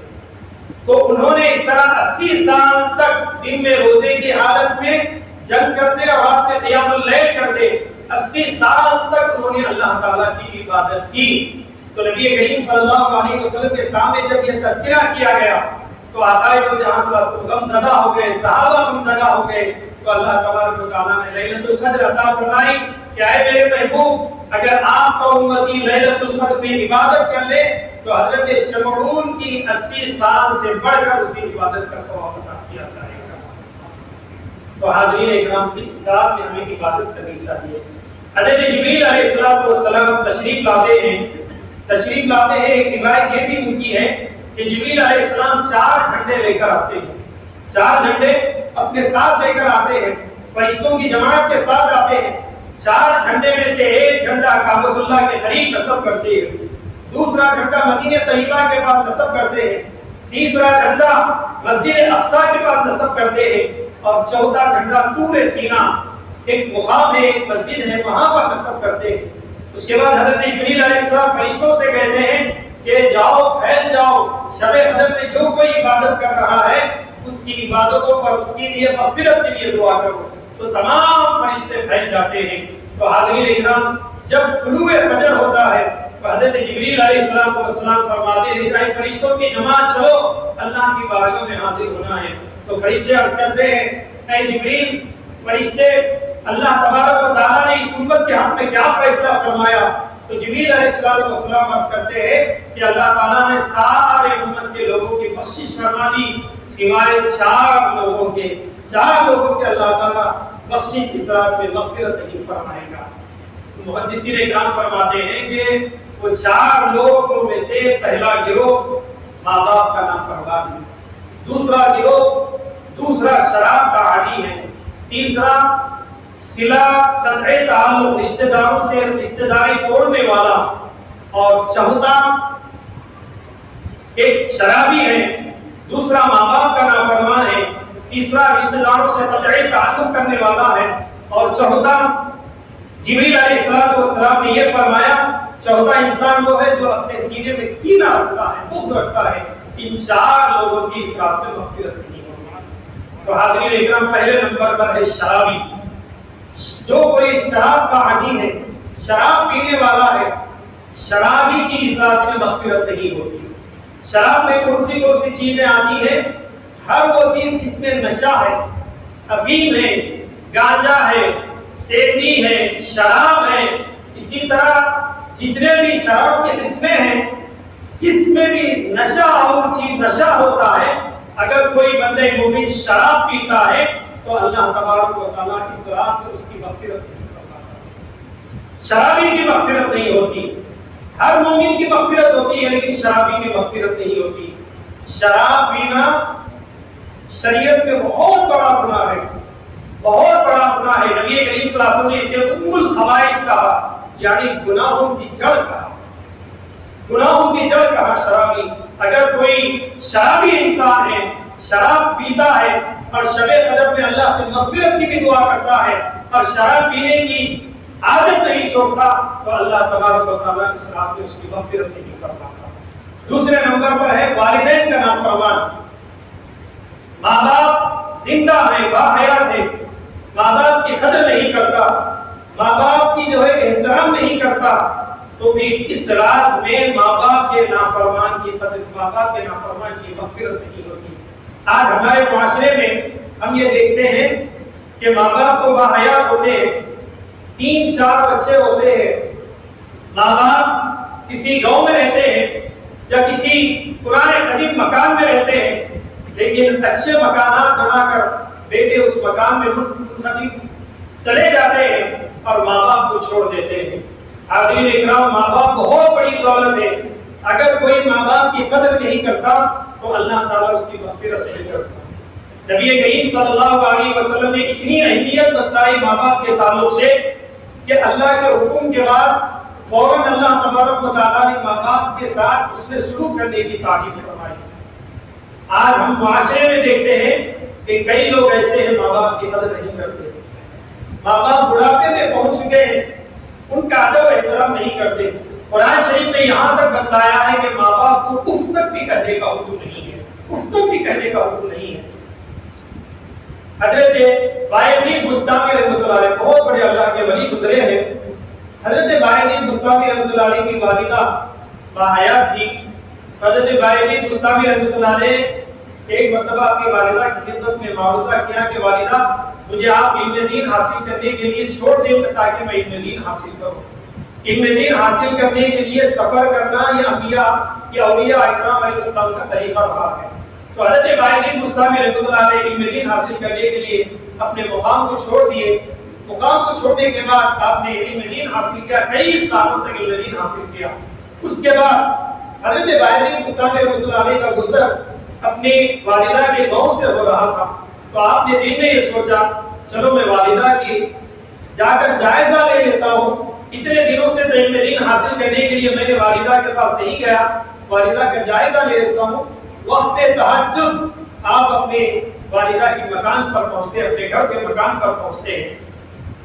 تو انہوں نے اس طرح 80 سال تک دن میں روزے کی حالت میں جنگ کرتے اور رات میں قیام اللیل کرتے، 80 سال تک انہوں نے اللہ تعالیٰ کی عبادت کی۔ تو نبی کریم صلی اللہ علیہ وسلم کے سامنے جب یہ تذکرہ کیا گیا تو آقا دو جہاں صلی اللہ علیہ وسلم غم زدہ ہو گئے، صحابہ غم زدہ ہو گئے۔ تو اللہ تبارک و تعالیٰ نے لیلۃ القدر عطا فرمائی کہ اے میرے محبوب اگر آپ کا امتی لیلۃ القدر میں عبادت کر لے تو حضرت شمعون کی 80 سال سے بڑھ کر اسی عبادت کا ثواب عطا کیا جائے گا۔ تو حاضرین اکرام اس رات میں ہمیں عبادت کرنی چاہیے۔ حضرت جبریل علیہ السلام تشریف لاتے ہیں۔ ایک روایت یہ بھی ملتی ہے کہ جبریل علیہ السلام 4 جھنڈے لے کر آتے ہیں، 4 جھنڈے اپنے ساتھ لے کر آتے ہیں، فرشتوں کی جماعت کے ساتھ آتے ہیں۔ 4 جھنڈے میں سے ایک جھنڈا کعبۃ اللہ کے قریب نصب کرتے ہیں، دوسرا جھنڈا مدینہ طیبہ کے پاس نصب کرتے ہیں، تیسرا جھنڈا مسجد اقصی کے پاس نصب کرتے ہیں اور چوتھا جھنڈا طور سینا ایک مقام ہے، ایک مسجد ہے، وہاں پر نصب کرتے ہیں۔ اس کے بعد حضرت جبریل علیہ السلام فرشتوں سے کہتے ہیں کہ جاؤ پھیل جاؤ، شب قدر میں جو کوئی عبادت کر رہا ہے اس کی عبادتوں پر اس کے لیے مغفرت کے لیے دعا کرو۔ تو تمام فرشتے پھیل جاتے ہیں۔ تو حاضرین اکرام جب طلوع فجر ہوتا ہے تو حضرت جبریل علیہ السلام فرماتے ہیں کہ اے فرشتوں کی جماعت چلو اللہ کی بارگاہ میں حاضر ہونا ہے۔ تو فرشتے عرض کرتے ہیں اے جبریل، فرشتے اللہ تبارک و تعالیٰ نے اس امت کے حق میں کیا فیصلہ فرمایا؟ تو جبریل علیہ السلام عرض کرتے ہیں کہ اللہ تعالیٰ نے سارے امت کے لوگوں کی بخشش فرما دی سوائے 4 لوگوں کے اللہ تعالیٰ بخشش اس رات میں مغفرت نہیں فرمائے گا۔ محدثین اکرام فرماتے ہیں کہ وہ 4 لوگوں میں سے پہلا گروہ ماں باپ کا نافرمان ہے، دوسرا شراب کا عادی ہے، تیسرا صلہ قطع تعلق رشتہ داروں سے رشتہ داری توڑنے والا، اور چوتھا ایک شرابی ہے، دوسرا ماں باپ کا نافرمان ہے، تیسرا رشتہ داروں سے قطع تعلق کرنے والا ہے، اور چوتھا جبریل علیہ السلام نے یہ فرمایا چوتھا انسان وہ ہے جو اپنے سینے میں کینہ رکھتا ہے، بغض رکھتا ہے۔ ان 4 لوگوں کی اس رات میں مغفرت نہیں ہوگی۔ تو حاضرین اکرام، پہلے نمبر پر ہے شرابی۔ جو کوئی شراب کا عادی ہے، شراب پینے والا ہے، شرابی کی اس رات میں مغفرت نہیں ہوتی۔ شراب میں کون سی چیزیں آتی ہیں؟ ہر وہ چیز جس میں نشہ ہے، افیم ہے، گانجا ہے، سینڈی ہے، شراب ہے، اسی طرح جتنے بھی شراب کے قسمیں ہیں، جس میں بھی نشہ اور چیز نشہ ہوتا ہے، اگر کوئی بندہ مومن شراب پیتا ہے تو اللہ تبارک و تعالیٰ اس رات میں اس کی مغفرت نہیں فرماتا۔ شرابی کی مغفرت نہیں ہوتی، ہر مومن کی مغفرت ہوتی ہے لیکن شرابی کی مغفرت نہیں ہوتی۔ شراب پینا شریعت میں بہت بڑا گناہ ہے، بہت بڑا گناہ ہے۔ نبی کریم صلی اللہ علیہ وسلم نے اسے ام الخبائث کہا، یعنی گناہوں کی جڑ کہا، گناہوں کی جڑ کہا شرابی۔ اگر کوئی شرابی انسان ہے، شراب پیتا ہے اور شب قدر میں اللہ سے مغفرت کی بھی دعا کرتا ہے اور شراب پینے کی عادت نہیں چھوڑتا تو اللہ تبارک و تعالیٰ اس رات میں اس کی مغفرت نہیں فرماتا۔ دوسرے نمبر پر ہے والدین کا نافرمان۔ ماں باپ زندہ ہے، باحیات ہے، ماں باپ کی قدر نہیں کرتا، ماں باپ کی جو ہے احترام نہیں کرتا، تو بھی اس رات میں ماں باپ کے نافرمان کی قدر، ماں باپ کے نافرمان کی مغفرت نہیں ہوتی۔ آج ہمارے معاشرے میں ہم یہ دیکھتے ہیں کہ ماں باپ کو باحیات ہوتے ہیں، 3-4 بچے ہوتے ہیں، ماں باپ کسی گاؤں میں رہتے ہیں یا کسی پرانے قدیم مکان میں رہتے ہیں، لیکن اچھے مکانات بنا کر بیٹے اس مکان میں منتقل چلے جاتے ہیں اور ماں باپ کو چھوڑ دیتے ہیں۔ حاضرین اکرام، ماں باپ بہت بڑی دولت ہے، اگر کوئی ماں باپ کی قدر نہیں کرتا تو اللہ تعالیٰ اس کی مغفرت نہیں کرتا۔ نبی کریم صلی اللہ علیہ وسلم نے اتنی اہمیت بتائی ماں باپ کے تعلق سے کہ اللہ کے حکم کے بعد فوراً اللہ تبارک و تعالیٰ نے ماں باپ کے ساتھ اس نے سلوک کرنے کی تعریف فرمائی۔ آج ہم معاشرے میں دیکھتے ہیں کہ کئی لوگ ایسے ہیں ماں باپ کی قدر نہیں کرتے، ماں باپ بڑھاپے میں پہنچ چکے ہیں، ان کا ادب و احترام نہیں کرتے۔ قرآن شریف نے یہاں تک بتلایا ہے کہ ماں باپ کو اف تک بھی کہنے کا حکم نہیں ہے، اف تک بھی کہنے کا حکم نہیں ہے۔ حضرت بایزید بستامی رحمۃ اللہ علیہ بہت بڑے اللہ کے ولی گزرے ہیں۔ حضرت بایزید بستامی رحمۃ اللہ علیہ کی والدہ باحیات تھی۔ حضرت بایزید بستامی رحمۃ اللہ علیہ ایک مرتبہ اپنی والدہ کی خدمت میں معروضہ کیا کہ والدہ مجھے آپ علم دین حاصل کرنے کے لیے چھوڑ دیں تاکہ میں علم دین حاصل کروں۔ علم دین حاصل کرنے کے لیے سفر کرنا یہ انبیاء یا اولیاء اکرام علیہ السلام کا طریقہ رہا ہے۔ تو حضرت بایزید بستامی رحمۃ اللہ علیہ علم دین حاصل کرنے کے لیے اپنے مقام کو چھوڑ دیے۔ مقام کو چھوڑنے کے بعد آپ نے علم دین حاصل کیا، کئی سالوں تک علم دین حاصل کیا۔ اس کے بعد حضرت بایزید بستامی رحمۃ اللہ علیہ کا گزر اپنی والدہ کے گاؤں سے ہو رہا تھا، تو آپ نے دل میں یہ سوچا چلو میں والدہ کی جا کر جائزہ لے لیتا ہوں۔ اتنے دنوں سے تو علم دین حاصل کرنے کے لیے میں نے والدہ کے پاس نہیں گیا، والدہ کا جائزہ لے لیتا ہوں۔ وقت تہجد آپ اپنے والدہ کی مکان پر پہنچتے، اپنے گھر کے مکان پر پہنچتے ہیں۔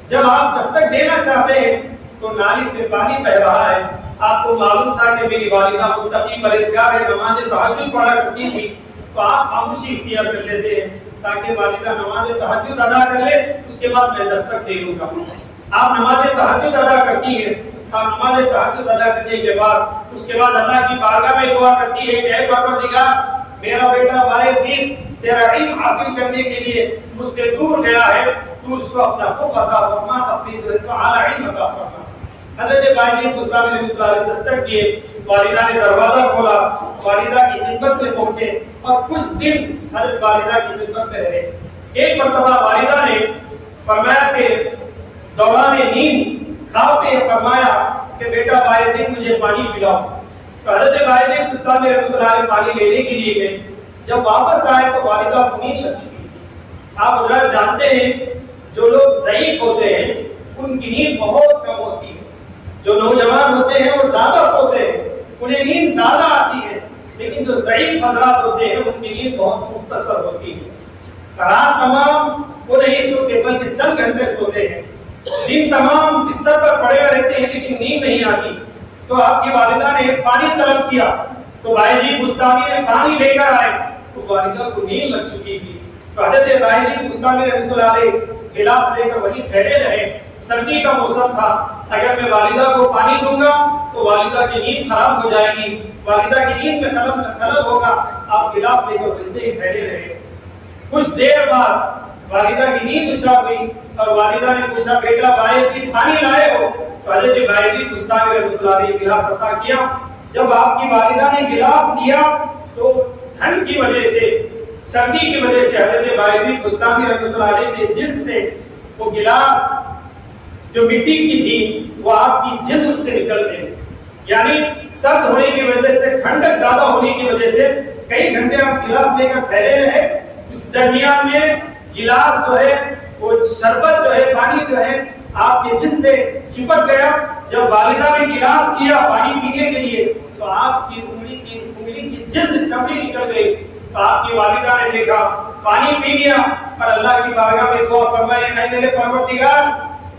جب آپ دستک دینا چاہتے ہیں تو نالی سے پانی بہ رہا ہے۔ آپ کو معلوم تھا کہ میری والدہ متقی پرہیزگار ہے، نماز تہجد پڑھا کرتی تھی، تو آپ خاموشی اختیار کر لیتے ہیں تاکہ والدہ نماز تہجد ادا کر لے، اس کے بعد میں دستک دے لوں گا۔ آپ نماز تہجد ادا کرتی ہے، آپ نماز تہجد ادا کرنے کے بعد اس کے بعد اللہ کی بارگاہ میں دعا کرتی ہے کہ اے پروردگار میرا بیٹا بایزید تیرا علم حاصل کرنے کے لیے مجھ سے دور گیا ہے، تو اس کو اپنا حکم عطا فرما، اپنی اعلیٰ علم عطا فرما۔ حضرت باجی بستامی رحمۃ اللہ علیہ دستک کیے، والدہ نے دروازہ کھولا، والدہ کی خدمت میں پہنچے اور کچھ دن حضرت والدہ کی خدمت میں رہے۔ ایک مرتبہ والدہ نے فرمایا کہ دوران نیند خواب میں فرمایا کہ بیٹا باعزید مجھے پانی پلاؤ۔ تو حضرت باعزید بستامی رحمۃ اللہ علیہ پانی لینے کے لیے گئے۔ جب واپس آئے تو والدہ کو نیند لگ چکی تھی۔ آپ حضرات جانتے ہیں جو لوگ ضعیف ہوتے ہیں ان کی نیند بہت کم ہوتی ہے، جو نوجوان ہوتے ہیں وہ زیادہ سوتے ہیں، انہیں نیند زیادہ آتی ہے، لیکن جو ضعیف حضرات ہوتے ہیں ان کی نیند بہت مختصر ہوتی ہے۔ رات تمام وہ نہیں سوتے بلکہ چند گھنٹے سوتے ہیں، دن تمام بستر پر پڑے رہتے ہیں لیکن نیند نہیں آتی۔ تو آپ کی والدہ نے پانی طلب کیا تو باعزید بستامی نے پانی لے کر آئے تو والدہ کو نیند لگ چکی تھی۔ تو حضرت باعزید بستامی رحمۃ اللہ علیہ گلاس لے کر وہیں ٹھہرے رہے۔ سردی کا موسم تھا، اگر میں والدہ کو پانی دوں گا تو والدہ کی نیند خراب ہو جائے گی، والدہ کی نیند میں خلل ہوگا، آپ گلاس لے کر ویسے ہی ٹھہرے رہے۔ کچھ دیر بعد والدہ کی نیند اشار ہوئی اور والدہ نے پوچھا بیٹا باعزید پانی لائے ہو؟ تو حضرت باعزید بستامی رحمۃ اللہ علیہ گلاس عطا کیا۔ جب آپ کی والدہ نے گلاس لیا تو ٹھنڈ کی وجہ سے، سردی کی وجہ سے حضرت باعزید بستامی رحمۃ اللہ علیہ کے جلد سے وہ گلاس جو مٹی کی تھی وہ آپ کی جلد اس سے نکل گئی، یعنی سرد ہونے کی وجہ سے، ٹھنڈک زیادہ ہونے کی وجہ سے کئی گھنٹے آپ گلاس لے کر ٹھہرے رہے۔ اس درمیان میں گلاس جو ہے وہ شربت جو ہے، پانی جو ہے آپ کے جلد سے چپک گیا۔ جب والدہ نے گلاس لیا پانی پینے کے لیے تو آپ کی انگلی کی جلد چمڑی نکل گئی۔ تو آپ کی والدہ نے دیکھا، پانی پی لیا اور اللہ کی بارگاہ میں دعا فرمائی، اے میرے پروردگار،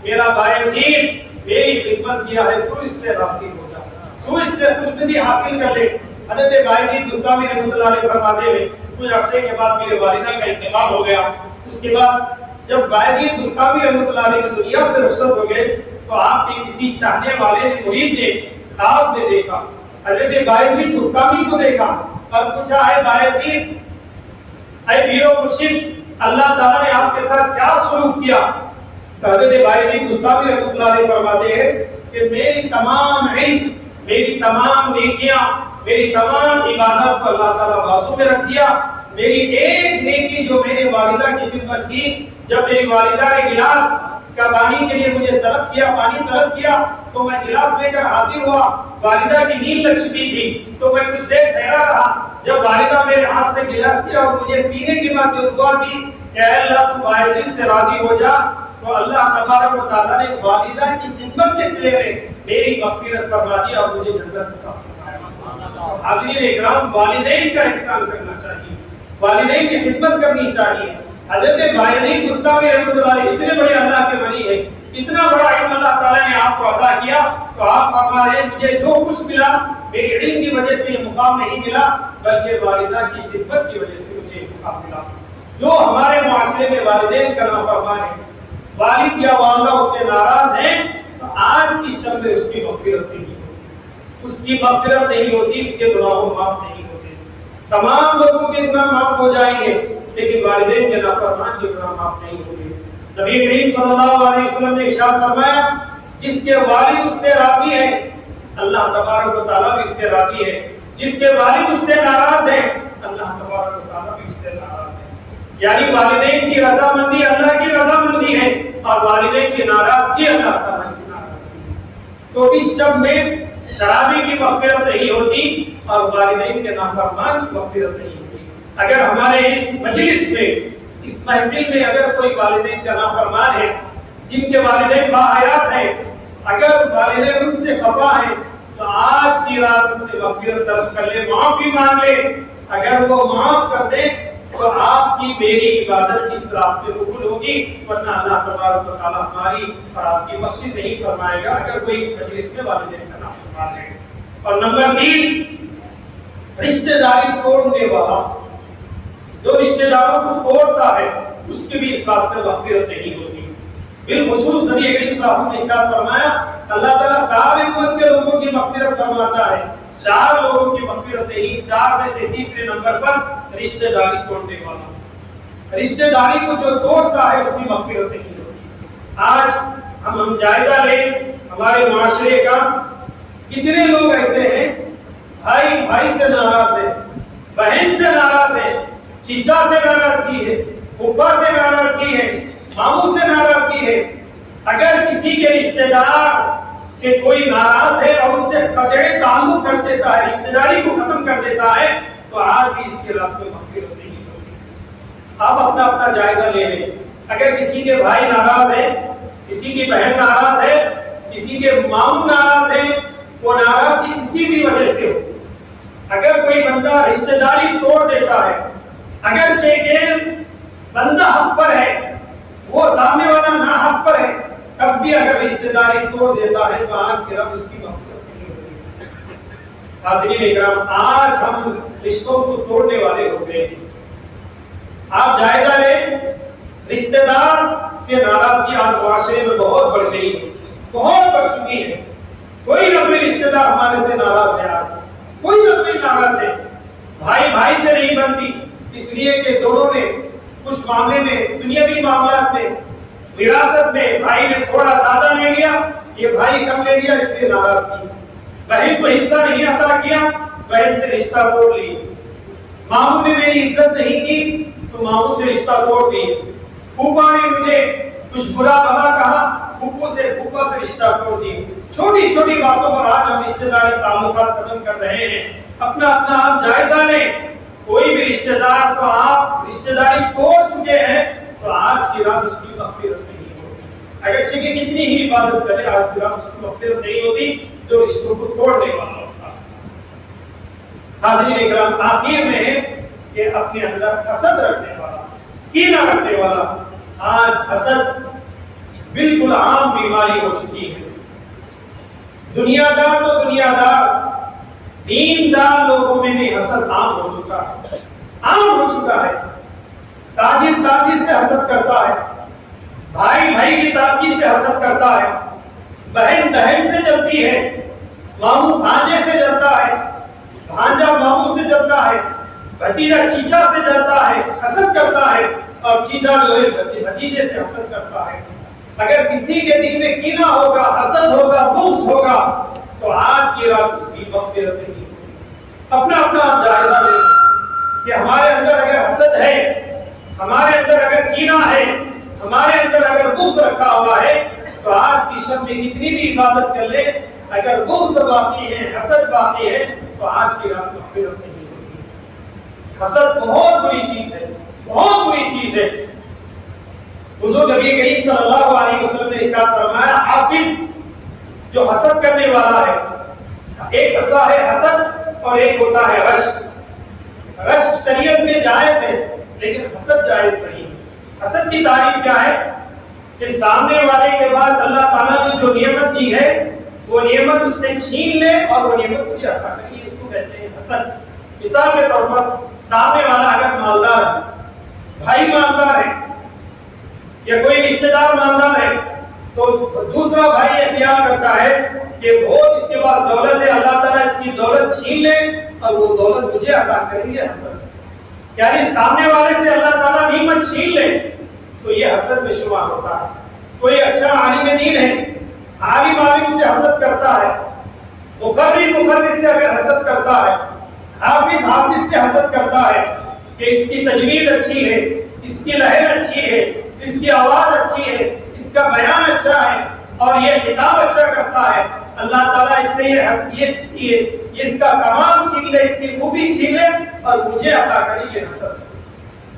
میرا باعزید میری خدمت کیا ہے، تو اس سے راضی ہو جا، تو اس سے خوشنودی حاصل کر لے۔ حضرت باعزید بستامی رحمۃ اللہ علیہ فرماتے ہیں کچھ عرصے کے بعد میرے والدہ کا انتقال ہو گیا۔ اس کے بعد جب باعزید بستامی رحمۃ اللہ علیہ کی دنیا سے رخصت ہو گئے تو آپ کے کسی چاہنے والے نے، مرید نے خواب میں دیکھا، حضرت باعزید بستامی کو دیکھا اور پوچھا، اے باعزید، اے پیر و مرشد، اللہ تعالیٰ نے آپ کے ساتھ کیا سلوک کیا؟ تو حضرت باعزید بستامی رحمۃ اللہ علیہ فرماتے ہیں کہ میری تمام علم، میری تمام نیکیاں، میری تمام عبادت کو اللہ تعالیٰ بازو میں رکھ دیا۔ میری ایک نیکی جو میں نے والدہ کی خدمت کی، جب میری والدہ نے گلاس کا پانی کے لیے مجھے طلب کیا، پانی طلب کیا تو میں گلاس لے کر حاضر ہوا۔ والدہ کی نیند لگ چکی تھی تو میں کچھ دیر ٹھہرا رہا۔ جب والدہ میرے ہاتھ سے گلاس کیا اور مجھے پینے کے بعد جو دعا دی کہ اے اللہ تو باعزید سے راضی ہو جا، تو اللہ تبارک و تعالیٰ نے والدہ کی خدمت کے صلے میں میری مغفرت فرما دی اور مجھے جنت عطا فرمایا۔ حاضرین اکرام، والدین کا احسان کرنا چاہیے، والدین کی خدمت کرنی چاہیے۔ حضرت باعزید بستامی رحمۃ اللہ علیہ اتنے بڑے اللہ کے ولی ہیں، اتنا بڑا علم اللہ تعالیٰ نے آپ کو عطا کیا، تو آپ فرما رہے ہیں مجھے جو کچھ ملا میری علم کی وجہ سے یہ مقام نہیں ملا، بلکہ والدہ کی خدمت کی وجہ سے مجھے یہ مقام ملا۔ جو ہمارے معاشرے میں والدین کا نافرمان ہے، والد یا والدہ اس سے ناراض ہیں، تو آج کی شب میں اس کی مغفرت نہیں ہوتی، اس کی مغفرت نہیں ہوتی، اس کے گناہ معاف نہیں ہوتے۔ تمام لوگوں کے گناہ معاف ہو جائیں گے لیکن والدین کے نافرمان کے گناہ معاف نہیں ہوتے۔ نبی کریم صلی اللہ علیہ وسلم نے ارشاد فرمایا، جس کے والد اس سے راضی ہے اللہ تبارک و تعالیٰ بھی اس سے راضی ہے، جس کے والد اس سے ناراض ہے اللہ تبارک و تعالیٰ بھی اس سے ناراض ہے۔ یعنی والدین کی رضامندی اللہ کی رضامندی ہے اور والدین کی ناراضگی اللہ تعالیٰ کی ناراضگی ہے۔ تو اس شب میں شرابی کی مغفرت نہیں ہوتی اور والدین کے نافرمان کی مغفرت نہیں ہوتی۔ اگر ہمارے اس مجلس میں، اس محفل میں اگر کوئی والدین کا نافرمان ہے، جن کے والدین باحیات ہیں، اگر والدین ان سے خفا ہیں تو آج کی رات ان سے مغفرت طلب کر لے، معافی مانگ لے۔ اگر وہ معاف کر دیں تو آپ کی میری عبادت اس رات میں قبول ہوگی، ورنہ اللہ تبارک و تعالیٰ ہماری اور آپ کی بخشش نہیں فرمائے گا اگر کوئی اس مجلس میں والدین کا نافرمان ہے۔ اور نمبر 3، رشتہ داری توڑنے والا، جو رشتہ داروں کو توڑتا ہے اس کی بھی اس بات میں مغفرت نہیں ہوتی۔ بالخصوص نبی کریم صلی اللہ علیہ وسلم نے ارشاد فرمایا، اللہ تعالیٰ سارے امت کے لوگوں کی مغفرت فرماتا ہے، 4 لوگوں کی مغفرت نہیں، 4 میں سے تیسرے نمبر پر رشتہ داری توڑنے والا۔ رشتہ داری کو جو توڑتا ہے اس کی مغفرت نہیں ہوتی۔ آج ہم جائزہ لیں، ہمارے معاشرے کا کتنے لوگ ایسے ہیں بھائی بھائی سے ناراض ہے، بہن سے ناراض ہے، چچا سے ناراضگی ہے، پھپھا سے ناراضگی ہے، ماموں سے ناراضگی ہے۔ اگر کسی کے رشتہ دار سے کوئی ناراض ہے اور ان سے قطع تعلق کر دیتا ہے، رشتہ داری کو ختم کر دیتا ہے، تو آج بھی اس کے رب میں مغفرت نہیں ہوتی۔ آپ اپنا اپنا جائزہ لے لیں۔ اگر کسی کے بھائی ناراض ہے، کسی کی بہن ناراض ہے، کسی کے ماموں ناراض ہے، وہ ناراضی کسی بھی وجہ سے ہو، اگر کوئی بندہ رشتہ داری توڑ دیتا ہے، اگرچہ کہ بندہ حق پر ہے، وہ سامنے والا نہ حق پر ہے، تب بھی اگر رشتہ داری توڑ دیتا ہے تو آج کے رب اس کی مغفرت نہیں ہوتی۔ حاضرین اکرام، آج ہم رشتوں کو توڑنے والے ہو گئے ہیں۔ آپ جائزہ لیں، رشتہ دار سے ناراضگی آج معاشرے میں بہت بڑھ گئی ہے، بہت بڑھ چکی ہے۔ کوئی نہ کوئی رشتہ دار ہمارے سے ناراض ہے، آج کوئی نہ کوئی ناراض ہے۔ بھائی بھائی سے نہیں بنتی، اس لیے کہ دونوں نے کچھ معاملے میں، دنیاوی معاملات میں، وراثت میں بھائی نے تھوڑا زیادہ لے لیا، یہ بھائی کم لے لیا، اس لیے ناراضگی۔ بہن کو حصہ نہیں عطا کیا، بہن سے رشتہ توڑ لی۔ ماموں نے میری عزت نہیں کی تو ماموں سے رشتہ توڑ دی۔ پھوپھا نے مجھے کچھ برا بھلا کہا، پھوپھا سے رشتہ توڑ دی۔ چھوٹی چھوٹی باتوں پر آج ہم رشتہ داری تعلقات ختم کر رہے ہیں۔ اپنا آپ جائزہ لیں۔ کوئی بھی رشتہ دار کو آپ رشتہ داری توڑ چکے ہیں تو آج کی رات اس کی مغفرت نہیں ہوتی۔ اگرچہ کہ کتنی ہی عبادت کرے، آج کی رات اس کی مغفرت نہیں ہوتی جو رشتوں کو توڑنے والا ہوتا۔ حاضرین اکرام، آخر میں ہے کہ اپنے اندر حسد رکھنے والا، کینہ رکھنے والا، آج حسد بالکل عام بیماری ہو چکی ہے۔ دنیا دار تو دنیا دار، دیندار لوگوں میں بھی حسد عام ہو چکا ہے، عام ہو چکا ہے۔ تاجر تاجر سے حسد کرتا ہے، بھائی بھائی کی تاجر سے حسد کرتا ہے، بہن بہن سے جلتی ہے، ماموں بھانجے سے جلتا ہے، بھانجا ماموں سے جلتا ہے، بھتیجا چیچا سے جلتا ہے، حسد کرتا ہے، اور چیچا جو ہے بھتیجے سے حسد کرتا ہے۔ اگر کسی کے دل میں کینہ ہوگا، حسد ہوگا، بغض ہوگا تو آج کی رات اس کی مغفرت نہیں ہوگی۔ اپنا آپ جائزہ لیں کہ ہمارے اندر اگر حسد ہے، ہمارے اندر اگر کینہ ہے، ہمارے اندر اگر بغض رکھا ہوا ہے تو آج کی شب میں کتنی بھی عبادت کر لے، اگر بغض باقی ہے، حسد باقی ہے تو آج کی رات مغفرت نہیں ہوگی۔ حسد بہت بری چیز ہے، بہت بری چیز ہے۔ حضور نبی کریم صلی اللہ علیہ وسلم نے ارشاد فرمایا، حاسد جو حسد کرنے والا ہے، ایک ہوتا ہے حسد اور ایک ہوتا ہے رشک۔ رشک شریعت میں جائز ہے لیکن حسد جائز نہیں۔ حسد کی تعریف کیا ہے کہ سامنے والے کے بعد اللہ تعالیٰ نے جو نعمت دی ہے وہ نعمت اس سے چھین لے اور وہ نعمت مجھے عطا کرے، اس کو کہتے ہیں حسد۔ مثال کے طور پر سامنے والا اگر مالدار ہے، بھائی مالدار ہے یا کوئی رشتہ دار مالدار ہے تو دوسرا بھائی اختیار کرتا ہے کہ بہت اس کے پاس دولت ہے، اللہ تعالیٰ اس کی دولت چھین لے اور وہ دولت مجھے عطا کریں گے، حسد۔ یعنی سامنے والے سے اللہ تعالیٰ نعمت چھین لے تو یہ حسد میں شمار ہوتا ہے۔ کوئی اچھا عالم دین ہے، عالم سے حسد کرتا ہے، مقرر سے اگر حسد کرتا ہے، حافظ سے حسد کرتا ہے کہ اس کی تجوید اچھی ہے، اس کی لہر اچھی ہے، اس کی آواز اچھی ہے، اس کا بیان اچھا ہے اور یہ کتاب اچھا کرتا ہے، اللہ تعالیٰ اس سے یہ اس کا کمال چھین لے، اس کی خوبی چھین لے اور مجھے عطا کرے، یہ حسد،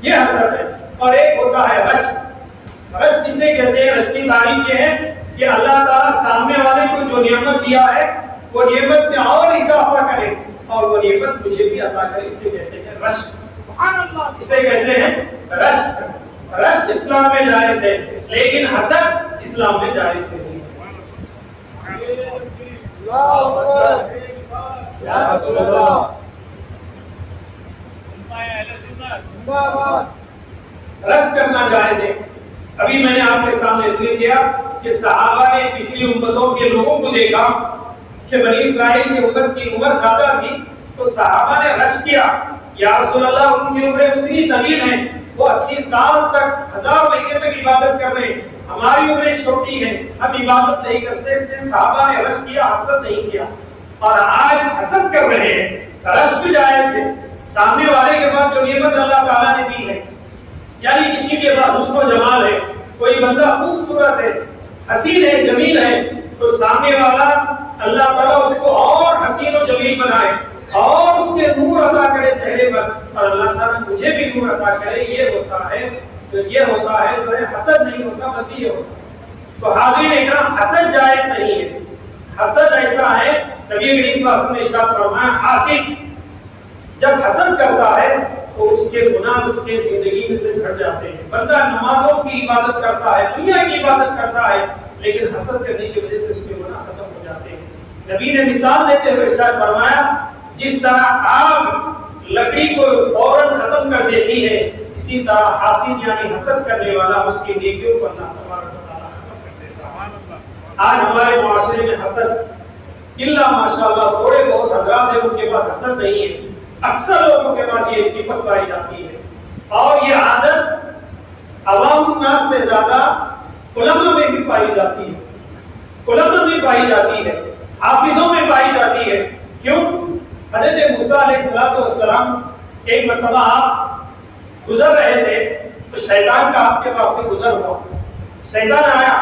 یہ حسد ہے۔ اور ایک ہوتا ہے رشک۔ رشک کسے کہتے ہیں؟ رشک کی تعریف یہ ہے کہ اللہ تعالیٰ سامنے والے کو جو نعمت دیا ہے وہ نعمت میں اور اضافہ کرے اور وہ نعمت مجھے بھی عطا کرے، اسے کہتے ہیں رشک۔ اسے کہتے ہیں رشک۔ رشک اسلام میں جائز ہے لیکن حسد اسلام میں جائز نہیں ہے۔ رشک کرنا جائز ہے۔ ابھی میں نے آپ کے سامنے ذکر کیا کہ صحابہ نے پچھلی امتوں کے لوگوں کو دیکھا کہ بنی اسرائیل کی امت کی عمر زیادہ تھی تو صحابہ نے رشک کیا، یا رسول اللہ ان کی عمریں اتنی طویل ہیں، وہ 80 سال تک، 1000 مہینے تک عبادت کر رہے ہیں، ہماری عمریں چھوٹی ہیں، ہم عبادت نہیں کر سکتے، صحابہ نے رشک کیا، حسد نہیں کیا، اور آج حسد کر رہے ہیں۔ رشک جائز ہے، سامنے والے کے بعد جو نعمت اللہ تعالیٰ نے دی ہے، یعنی کسی کے بعد حسن و جمال ہے، کوئی بندہ خوبصورت ہے، حسین ہے، جمیل ہے، تو سامنے والا اللہ تعالیٰ اس کو اور حسین و جمیل بنائے اور اس کے نور عطا کرے چہرے پر، اور اللہ تعالیٰ مجھے بھی نور عطا کرے، یہ ہوتا ہے تو حسد نہیں ہوتا بلکہ یہ ہوتا ہے۔ تو حاضرین اکرام، حسد جائز نہیں ہے۔ حسد ایسا ہے، نبی کریم صلی اللہ علیہ وسلم نے ارشاد فرمایا، حاسد جب حسد کرتا ہے تو اس کے گناہ اس کے زندگی میں سے جھڑ جاتے ہیں۔ بندہ نمازوں کی عبادت کرتا ہے، دنیا کی عبادت کرتا ہے، لیکن حسد کرنے کی وجہ سے اس کے گناہ ختم ہو جاتے ہیں۔ نبی نے مثال دیتے ہوئے ارشاد فرمایا، جس طرح آگ لکڑی کو فوراً ختم کر دیتی ہے، اسی طرح حاسد یعنی حسد کرنے والا اس کی نیکیوں کو اللہ تبارک و تعالیٰ ختم کر دیتا ہے۔ آج ہمارے معاشرے میں حسد الا ماشاءاللہ تھوڑے بہت حضرات ہیں ان کے پاس حسد نہیں ہے، اکثر لوگوں کے پاس یہ صفت پائی جاتی ہے، اور یہ عادت عوام الناس سے زیادہ علماء میں بھی پائی جاتی ہے، علماء میں پائی جاتی ہے، حافظوں میں پائی جاتی ہے۔ کیوں؟ حضرت موسیٰ علیہ السلام ایک مرتبہ آپ گزر رہے تھے تو شیطان کا آپ کے پاس سے گزر ہوا، شیطان آیا،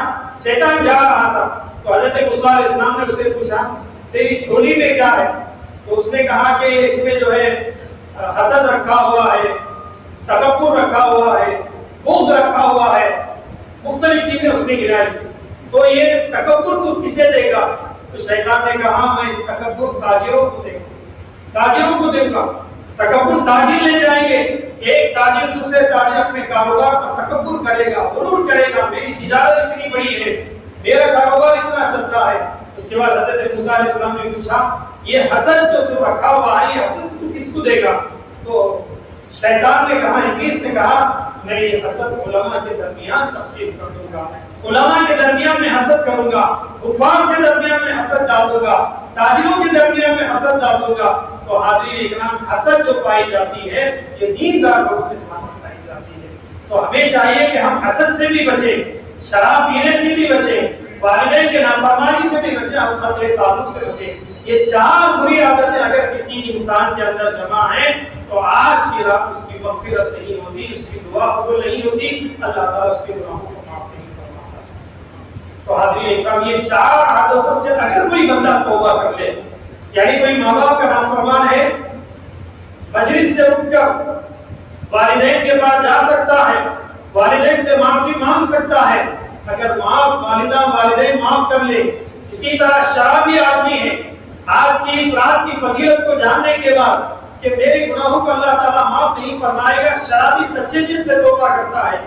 شیطان جا رہا تھا، تو حضرت موسیٰ علیہ السلام نے اسے پوچھا تیری جھولی میں کیا ہے؟ تو اس نے کہا کہ اس میں جو ہے حسد رکھا ہوا ہے، تکبر رکھا ہوا ہے، بغض رکھا ہوا ہے، مختلف چیزیں اس نے گرائی۔ تو یہ تکبر تو کسے دے گا؟ تو شیطان نے کہا میں تکبر تاجروں کو دے گا، تاجروں کو دے گا۔ تکبر تاجر لے جائیں گے، ایک تاجر دوسرے تاجر اپنے کاروبار پر تکبر کرے گا، غرور کرے گا، میری تجارت اتنی بڑی ہے، میرا کاروبار اتنا چلتا ہے۔ اس کے بعد حضرت موسیٰ علیہ السلام نے پوچھا یہ حسد جو تو رکھا ہوا ہے، یہ حسد تو کس کو دے گا؟ تو شیطان نے کہا، ابلیس نے کہا میں یہ حسد علماء کے درمیان تقسیم کر دوں گا، علماء کے درمیان میں حسد کروں گا، حفاظ کے درمیان میں حسد ڈال دوں گا، تاجروں کے درمیان میں حسد ڈال دوں گا۔ تو حاضرین اکرام، حسد جو پائی جاتی ہے یہ دیندار لوگوں کے سامنے پائی جاتی ہے۔ تو ہمیں چاہیے کہ ہم حسد سے بھی بچیں، شراب پینے سے بھی بچیں، والدین کے نافرمانی سے بھی بچیں، اور خطرے تعلق سے بچیں۔ یہ چار بری عادتیں اگر کسی انسان کے اندر جمع ہیں تو آج کی رات اس کی مغفرت نہیں ہوتی، اس کی دعا قبول نہیں ہوتی، اللہ تعالیٰ اس کے گناہوں کو معاف نہیں فرماتا۔ تو حاضرین اکرام، یہ چار عادتوں سے اگر کوئی بندہ توبہ کر لے، یعنی کوئی ماں باپ کا نافرمان ہے، مجلس سے اٹھ کر والدین کے پاس جا سکتا ہے، والدین سے معافی مانگ سکتا ہے، اگر والدہ والدین معاف کر لے۔ اسی طرح شرابی آدمی ہے، آج کی اس رات کی فضیلت کو جاننے کے بعد کہ میرے گناہوں کو اللہ تعالیٰ معاف نہیں فرمائے گا، شرابی سچے دل سے توبہ کرتا ہے،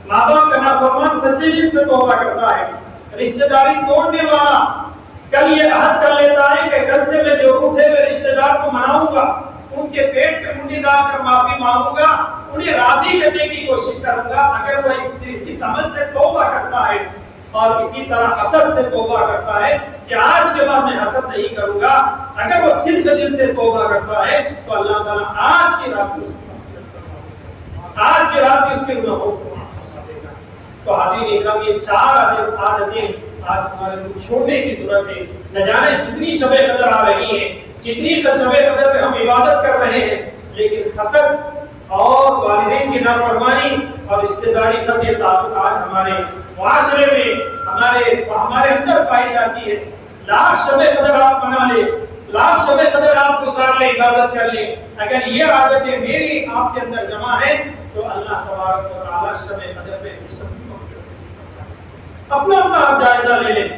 ماں باپ کا نافرمان سچے دل سے توبہ کرتا ہے، رشتہ داری توڑنے والا کل یہ عہد کر لیتا ہے کہ کل سے میں جو روٹے میں رشتہ دار کو مناؤں گا، ان کے پیٹ پہ منڈی ڈال کر معافی مانگوں گا، انہیں راضی کرنے کی کوشش کروں گا۔ اگر وہ اس عمل سے توبہ کرتا ہے اور اسی طرح حسد سے توبہ کرتا ہے کہ آج کے بعد میں حسد نہیں کروں گا، اگر وہ صدق دل سے توبہ کرتا ہے تو اللہ تعالیٰ آج کی رات میں اس کی مغفرت فرما دے گا، آج کی رات میں اس کے گناہوں کو معاف فرما دے گا۔ تو حاضرین اکرام، یہ چار عادتیں آج ہمارے کو چھوڑنے کی ضرورت ہے۔ نہ جانے جتنی شب قدر آ رہی ہیں، جتنی شب قدر پہ ہم عبادت کر رہے ہیں، لیکن حسد اور والدین کی نافرمانی اور رشتہ داری کا یہ تعلق آج ہمارے معاشرے میں ہمارے اندر پائی جاتی ہے۔ لاکھ شب قدر آپ بنا لیں، لاکھ شب قدر آپ گزار لیں، عبادت کر لیں، اگر یہ عادتیں میری آپ کے اندر جمع ہیں تو اللہ تبارک و تعالیٰ شب قدر پہ اسی شخص کو اپنا آپ جائزہ لے لیں۔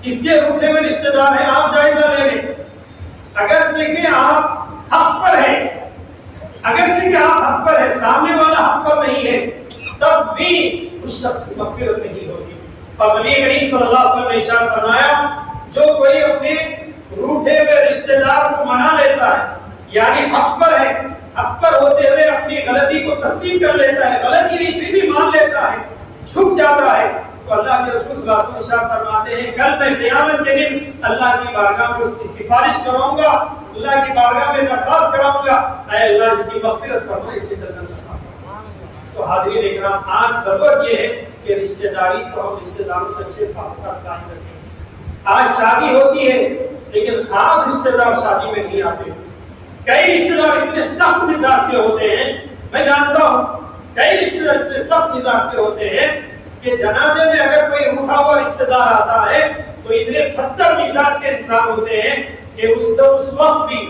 کس کے روٹے ہوئے رشتہ دار ہیں آپ جائزہ لے لیں، اگرچہ کہ آپ حق پر ہیں، اگرچہ کہ آپ حق پر ہیں، سامنے والا حق پر نہیں ہے، تب بھی اس شخص کی مغفرت نہیں ہوگی۔ اور نبی کریم صلی اللہ علیہ وسلم نے ارشاد فرمایا جو کوئی اپنے روٹے ہوئے رشتہ دار کو منا لیتا ہے، یعنی حق پر ہے، حق پر ہوتے ہوئے اپنی غلطی کو تسلیم کر لیتا ہے، غلطی نہیں پھر بھی مان لیتا ہے، چھپ جاتا ہے، تو اللہ کے رسول صلی اللہ علیہ وسلم ارشاد فرماتے ہیں کل میں قیامت کے دن اللہ کی بارگاہ میں اس کی سفارش کراؤں گا، اللہ کی بارگاہ میں درخواست کراؤں گا، اے اللہ اس کی مغفرت فرما، اس کی جنت عطا فرما۔ تو حاضرین اکرام، آج ضرورت یہ ہے کہ رشتہ داری کو ہم رشتہ داروں سے اچھے تعلقات قائم رکھیں۔ آج شادی ہوتی ہے لیکن خاص رشتہ دار شادی میں نہیں آتے۔ کئی رشتہ دار اتنے سخت مزاج کے ہوتے ہیں، میں جانتا ہوں کئی رشتہ دار اتنے سخت مزاج کے ہوتے ہیں کہ جنازے میں اگر کوئی روٹھا ہوا رشتہ دار آتا ہے تو اتنے پتھر مزاج کے انسان ہوتے ہیں کہ اس وقت بھی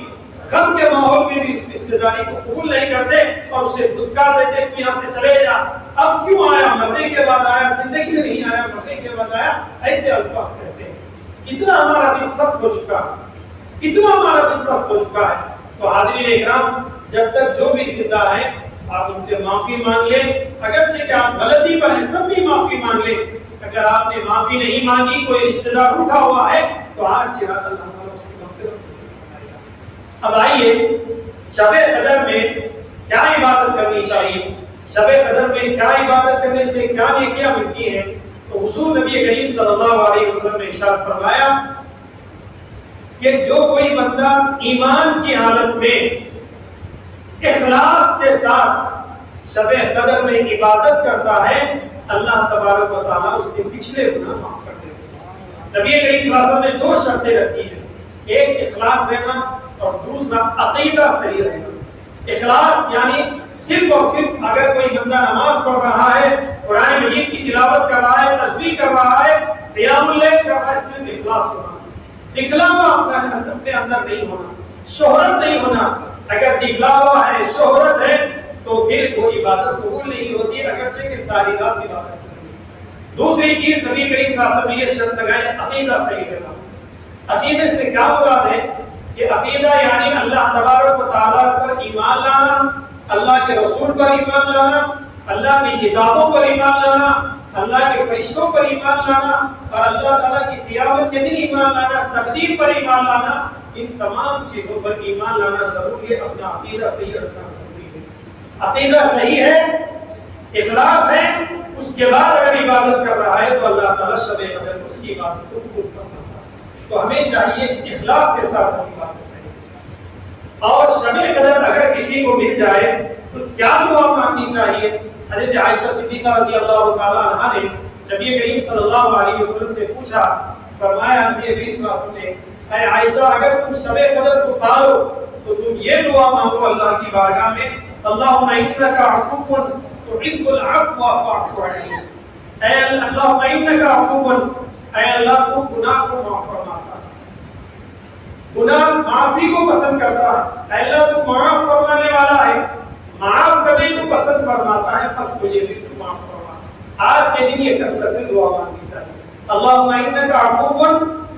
غم کے ماحول میں بھی اس رشتہ داری کو قبول نہیں کرتے اور اسے دھتکار دیتے کہ یہاں سے چلے جا، اب کیوں آیا، مرنے کے بعد آیا، زندگی میں نہیں آیا، مرنے کے بعد آیا، ایسے الفاظ کہتے ہیں۔ اتنا ہمارا دل سخت ہو چکا ہے، اتنا ہمارا دل سخت ہو چکا ہے۔ تو حاضرین اکرام، جب تک جو بھی زندہ ہیں آپ ان سے معافی مانگ لیں، اگرچہ کہ آپ غلطی پر ہیں تب بھی معافی مانگ لیں۔ اگر آپ نے معافی نہیں مانگی، کوئی رشتہ دار اٹھا ہوا ہے تو آج کی رات اللہ تعالیٰ اس کی مغفرت کرے گا۔ اب آئیے شب قدر میں کیا عبادت کرنی چاہیے، شب قدر میں کیا عبادت کرنے سے کیا نیکیاں ملتی ہیں۔ تو حضور نبی کریم صلی اللہ علیہ وسلم نے ارشاد فرمایا کہ جو کوئی بندہ ایمان کی حالت میں اخلاص کے ساتھ شب قدر میں عبادت کرتا ہے، اللہ تبارک و تعالیٰ اس کے پچھلے گناہ معاف کر دیتے ہیں۔ نبی کریم صلی اللہ علیہ وسلم نے دو شرطیں رکھی ہیں، ایک اخلاص رہنا اور دوسرا عقیدہ صحیح رہنا۔ اخلاص یعنی صرف اور صرف اگر کوئی بندہ نماز پڑھ رہا ہے، قرآن مجید کی تلاوت کر رہا ہے، تسبیح کر رہا ہے، قیام اللیل کر رہا ہے، صرف اخلاص ہونا، دکھلاوا اپنے اندر نہیں ہونا، شہرت نہیں ہونا۔ اگر دکھلاوا ہے، شہرت ہے تو پھر وہ عبادت قبول نہیں ہوتی، اگرچہ کہ ساری رات عبادت کرنی۔ دوسری چیز نبی کریم صلی اللہ علیہ وسلم نے یہ شرط لگائی، عقیدہ صحیح رہنا۔ عقیدے سے کیا مراد ہے کہ عقیدہ یعنی اللہ تبارک و تعالیٰ پر ایمان لانا، اللہ کے رسول پر ایمان لانا، اللہ کی کتابوں پر ایمان لانا، اللہ کے فرشتوں پر ایمان لانا اور اللہ تعالیٰ کی قیامت کے دن ایمان لانا، تقدیر پر ایمان لانا۔ ان تمام چیزوں پر ایمان لانا ضروری ہے، اپنا عقیدہ صحیح رکھنا ضروری ہے۔ عقیدہ صحیح ہے، اخلاص ہے، اس کے بعد اگر عبادت کر رہا ہے تو اللہ تعالیٰ شب قدر میں اس کی عبادت کو قبول فرماتا ہے۔ تو ہمیں چاہیے اخلاص کے ساتھ ہم عبادت کریں۔ اور شب قدر اگر کسی کو مل جائے تو کیا دعا مانگنی چاہیے؟ حضرت عائشہ صدیقہ رضی اللہ تعالیٰ عنہا نے نبی کریم صلی اللہ علیہ وسلم سے پوچھا، فرمایا نبی کریم صلی اللہ علیہ وسلم نے، اے عائشہ اگر تم شب قدر کو پالو تو تم یہ دعا مانگو اللہ کی بارگاہ میں، اللہم انک عفو تحب العفو فاعف عنی، اے اللہم انک عفو، اے اللہ تو گناہ کو معاف فرماتا ہے، گناہ معافی کو پسند کرتا ہے، اے اللہ تو معاف فرمانے والا ہے، معاف کرنے کو پسند فرماتا ہے، پس مجھے بھی تو معاف فرما۔ آج کے دن یہ کثرت سے دعا مانگنی چاہیے، اللہم انک عفو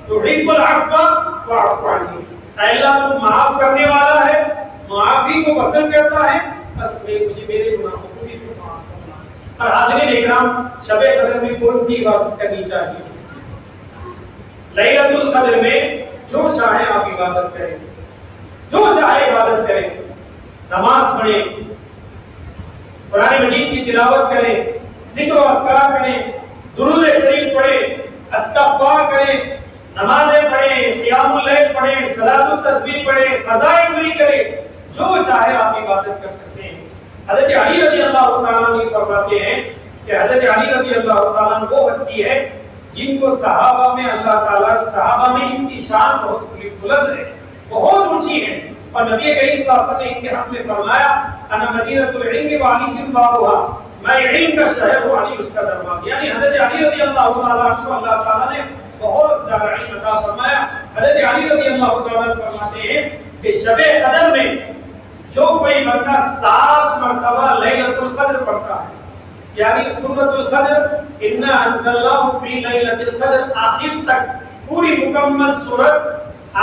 تحب العفو فاعف عنی، اے اللہ تو معاف کرنے والا ہے، معافی کو پسند کرتا ہے، بس مجھے میرے گناہوں کو بھی تو معاف فرما۔ اور حاضرین اکرام، شب قدر میں کون سی عبادت کرنی چاہیے؟ لیلۃ القدر میں جو چاہے آپ عبادت کریں، جو چاہے عبادت کریں، نماز پڑھیں، قرآن مجید کی تلاوت کریں، ذکر و اذکار کریں، درود شریف پڑھیں، استغفار کریں، نمازیں پڑھیں، قیام اللیل پڑھیں، صلاۃ التسبیح پڑھیں، قضائے عمری کریں، جو چاہے آپ عبادت کر سکتے ہیں۔ حضرت علی رضی اللہ تعالیٰ عنہ فرماتے ہیں کہ حضرت علی رضی اللہ تعالیٰ عنہ وہ ہستی ہے جن کو صحابہ میں اللہ تعالیٰ صحابہ میں ان کی شان بہت بلند ہے، بہت اونچی ہے، اور نبی کریم صلی اللہ علیہ وسلم نے ان کے حق میں فرمایا انا مدینہ العلم وعلی بابها، میں علم کا شہر ہوں، علی اس کا دروازہ، یعنی حضرت علی رضی اللہ تعالیٰ عنہ اللہ تعالیٰ نے بہت زیادہ علم عطا فرمایا۔ حضرت علی رضی اللہ تعالیٰ فرماتے ہیں کہ شب قدر میں جو کوئی بندہ 7 مرتبہ لیلۃ القدر پڑھتا ہے، یعنی سورۃ القدر انا انزلناہ فی لیلۃ القدر آخر تک پوری مکمل سورت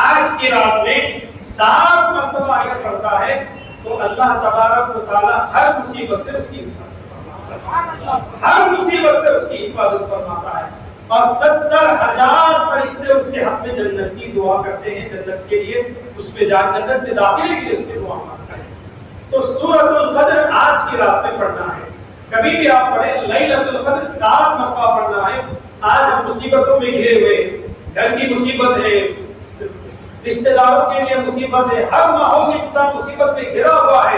آج کی رات میں 7 مرتبہ اگر پڑھتا ہے تو اللہ تبارک و تعالیٰ ہر مصیبت سے اس کی حفاظت فرماتا ہے، ہر مصیبت سے اس کی حفاظت فرماتا ہے، اور 70,000 فرشتے اس کے حق میں جنت کی دعا کرتے ہیں، جنت کے لیے اس پہ جا جنت میں داخلے کے لیے اس کی دعا مانگتے ہیں۔ تو سورۃ القدر آج کی رات میں پڑھنا ہے، کبھی بھی آپ پڑھیں، لیلۃ القدر 7 مرتبہ پڑھنا ہے۔ آج ہم مصیبتوں میں گھرے ہوئے، گھر کی مصیبت ہے، رشتہ داروں کے لیے مصیبت ہے، ہر ماحول میں انسان مصیبت میں گھرا ہوا ہے،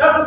10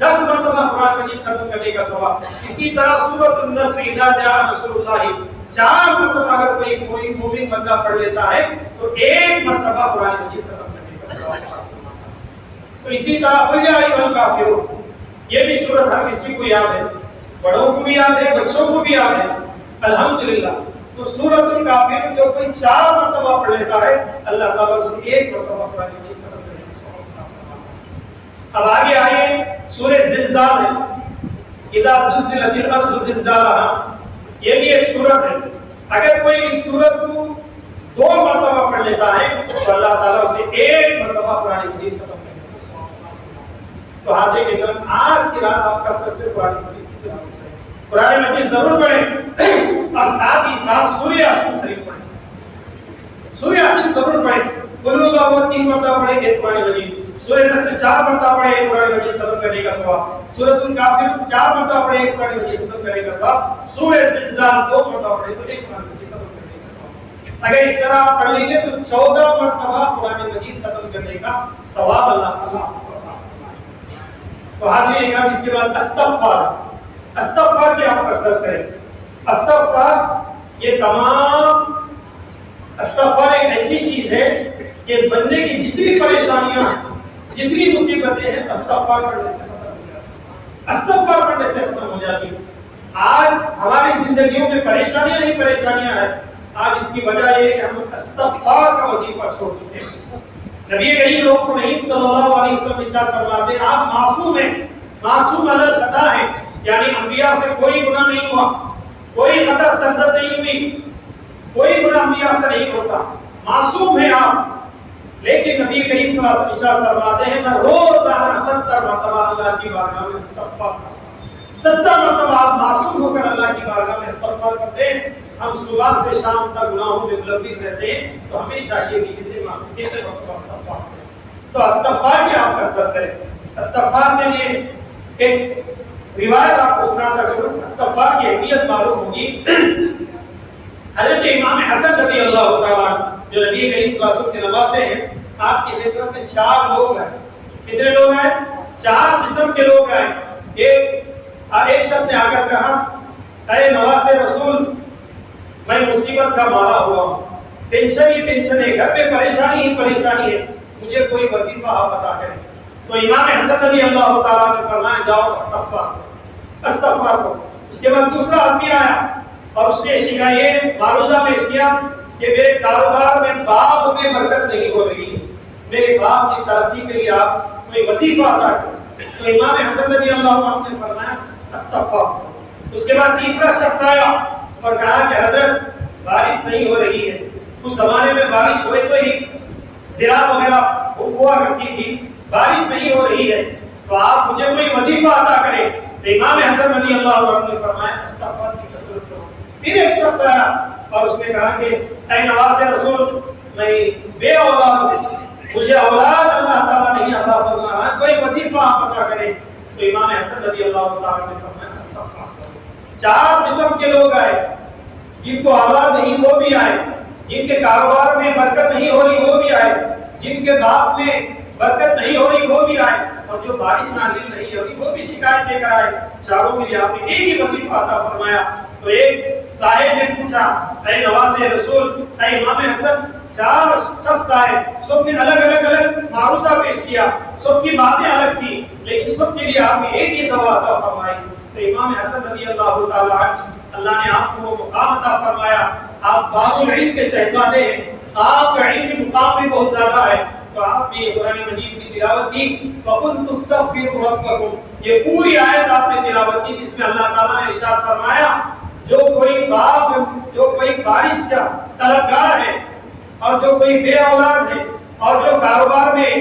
10 مرتبہ قرآن مجید ختم کرنے کا ثواب. اسی طرح سورۃ النصر اذا جاء نصر اللہ 4 مرتبہ اگر کوئی مومن بندہ پڑھ لیتا ہے تو 1 مرتبہ قرآن مجید ختم کرنے کا ثواب. تو اسی طرح قل یا ایھا الکافرون، یہ بھی سورت ہر کسی کو یاد ہے، بڑوں کو بھی یاد ہے، بچوں کو بھی یاد ہے الحمدللہ. تو سورۃ الکافرون جو کوئی 4 مرتبہ پڑھ لیتا ہے اللہ تعالیٰ اسے 1 مرتبہ قرآن مجید ختم کرنے کا ثواب عطا. اب آگے آئے سورہ زلزال ہے، اذا زلزلت الارض زلزالها، یہ بھی ایک سورت ہے. اگر کوئی اس سورت کو 2 مرتبہ پڑھ لیتا ہے تو اللہ تعالیٰ اسے 1 مرتبہ قرآن مجید ختم کرنے کا ثواب عطا. تو حاضرین کرام آج کی رات آپ کثرت سے قرآن مجید کی تلاوت کریں، قرآن مجید ضرور پڑھیں اور ساتھ ہی ساتھ سورہ یاسین شریف پڑھیں. سورہ یاسین ضرور پڑھیں. قل هو اللہ 3 مرتبہ پڑھیں گے قرآن مجید. سورہ نصر 4 مرتبہ پڑھیں قرآن مجید ختم کرنے کا ثواب. سورۃ الکافرون 4 مرتبہ پڑھیں قرآن مجید ختم کرنے کا ثواب. سورہ زلزال 2 مرتبہ پڑھیں تو 1 قرآن مجید ختم کرنے کا ثواب. اگر اس طرح آپ پڑھ لیں گے تو 14 مرتبہ قرآن مجید ختم کرنے کا ثواب اللہ تعالیٰ آپ کو عطا فرمائے. تو حاضرین کرام اس کے بعد استغفار کی آپ کثرت کریں. استغفار یہ تمام استغفار ایک ایسی چیز ہے کہ بندے کی جتنی پریشانیاں ہیں، جتنی مصیبتیں ہیں استغفار پڑھنے سے ختم ہو جاتی ہیں. استغفار پڑھنے سے ختم ہو جاتی ہیں. آج ہماری زندگیوں میں پریشانیاں ہی پریشانیاں ہیں. آج اس کی وجہ یہ ہے کہ ہم استغفار کا وظیفہ چھوڑ چکے ہیں. نبی کریم صلی اللہ علیہ وسلم ارشاد فرماتے ہیں آپ معصوم ہیں، معصوم علی الخطا ہیں، یعنی انبیاء سے کوئی گناہ نہیں ہوا، کوئی خطا سرزد نہیں ہوئی، کوئی گناہ انبیاء سے نہیں ہوتا، معصوم ہیں آپ. لیکن نبی کریم صلی اللہ علیہ وسلم ارشاد فرماتے ہیں میں روزانہ 70 مرتبہ اللہ کی بارگاہ میں استغفار کرتا ہوں. 70 مرتبہ آپ معصوم ہو کر اللہ کی بارگاہ میں استغفار کرتے ہیں. ہم صبح سے شام تک گناہوں میں ملوث رہتے ہیں تو ہمیں چاہیے کہ کتنے مرتبہ استغفار کریں. تو استغفار کی آپ کثرت کریں. استغفار کے لیے ایک روایت آپ کو سناتا چلوں. استغفار کی اہمیت معلوم ہوگی. حضرت امام حسن رضی اللہ تعالیٰ جو نبی کریم صلی اللہ علیہ وسلم کے نواسے ہیں، آپ کی خدمت میں 4 لوگ ہیں. کتنے لوگ ہیں؟ 4 قسم کے لوگ ہیں. ایک شخص نے آ کر کہا اے نواسے رسول میں مصیبت کا مارا ہوا ہوں، ٹینشن ہی ٹینشن ہے، گھر میں پریشانی ہی پریشانی ہے، مجھے کوئی وظیفہ آپ بتا کریں. تو امام حسن رضی اللہ تعالیٰ نے فرمایا جاؤ استغفار کرو. اس کے بعد دوسرا آدمی آیا اور اس نے شکایت معروضہ پیش کیا کہ میرے کاروبار میں باب میں برکت نہیں ہو رہی ہے، میرے باب کی ترقی کے لیے آپ کوئی وظیفہ ادا کریں. تو امام حسن رضی اللہ عنہ نے فرمایا استغفار. اس کے بعد تیسرا شخص آیا اور کہا کہ حضرت بارش نہیں ہو رہی ہے. اس زمانے میں بارش ہوئے تو ہی زراعت وغیرہ ہوا کرتی تھی، بارش نہیں ہو رہی ہے تو آپ مجھے کوئی وظیفہ ادا کریں. تو امام حسن رضی اللہ عنہ نے فرمایا استغفار کی کثرت کرو. پھر ایک شخص آیا اور اس نے کہا کہ اے نواسے رسول میں بے اولاد ہوں، مجھے اولاد اللہ تعالیٰ نہیں عطا فرما رہا، کوئی وظیفہ آپ عطا کریں. تو امام حسن رضی اللہ تعالیٰ نے فرمایا استغفار کرو. 4 قسم کے لوگ آئے، جن کو اولاد نہیں وہ بھی آئے، جن کے کاروبار میں برکت نہیں ہو رہی وہ بھی آئے، جن کے باپ میں برکت نہیں ہو رہی وہ بھی آئے، اور جو بارش نازل نہیں ہو رہی وہ بھی شکایت لے کر آئے. چاروں کے لیے آپ نے ایک ہی وظیفہ عطا فرمایا. تو ایک صاحب نے پوچھا اے نواسے رسول اے امام حسن 4 شخص آئے، سب نے الگ معروضہ پیش کیا، سب کی باتیں الگ تھی، لیکن سب کے لیے آپ نے ایک ہی دوا عطا فرمائی. تو امام حسن رضی اللہ تعالیٰ عنہ اللہ نے آپ کو وہ مقام عطا فرمایا. آپ باب العلم کے شہزادے ہیں، آپ کا علمی مقام بھی بہت زیادہ ہے. تو آپ نے قرآن مجید کی تلاوت کی فَقُلْتُ اسْتَغْفِرُوا رَبَّكُمْ، یہ پوری آیت آپ نے تلاوت کی جس میں اللہ تعالیٰ نے ارشاد فرمایا جو کوئی بارش کا طلبگار ہے اور جو کوئی بے اولاد ہے اور جو کاروبار میں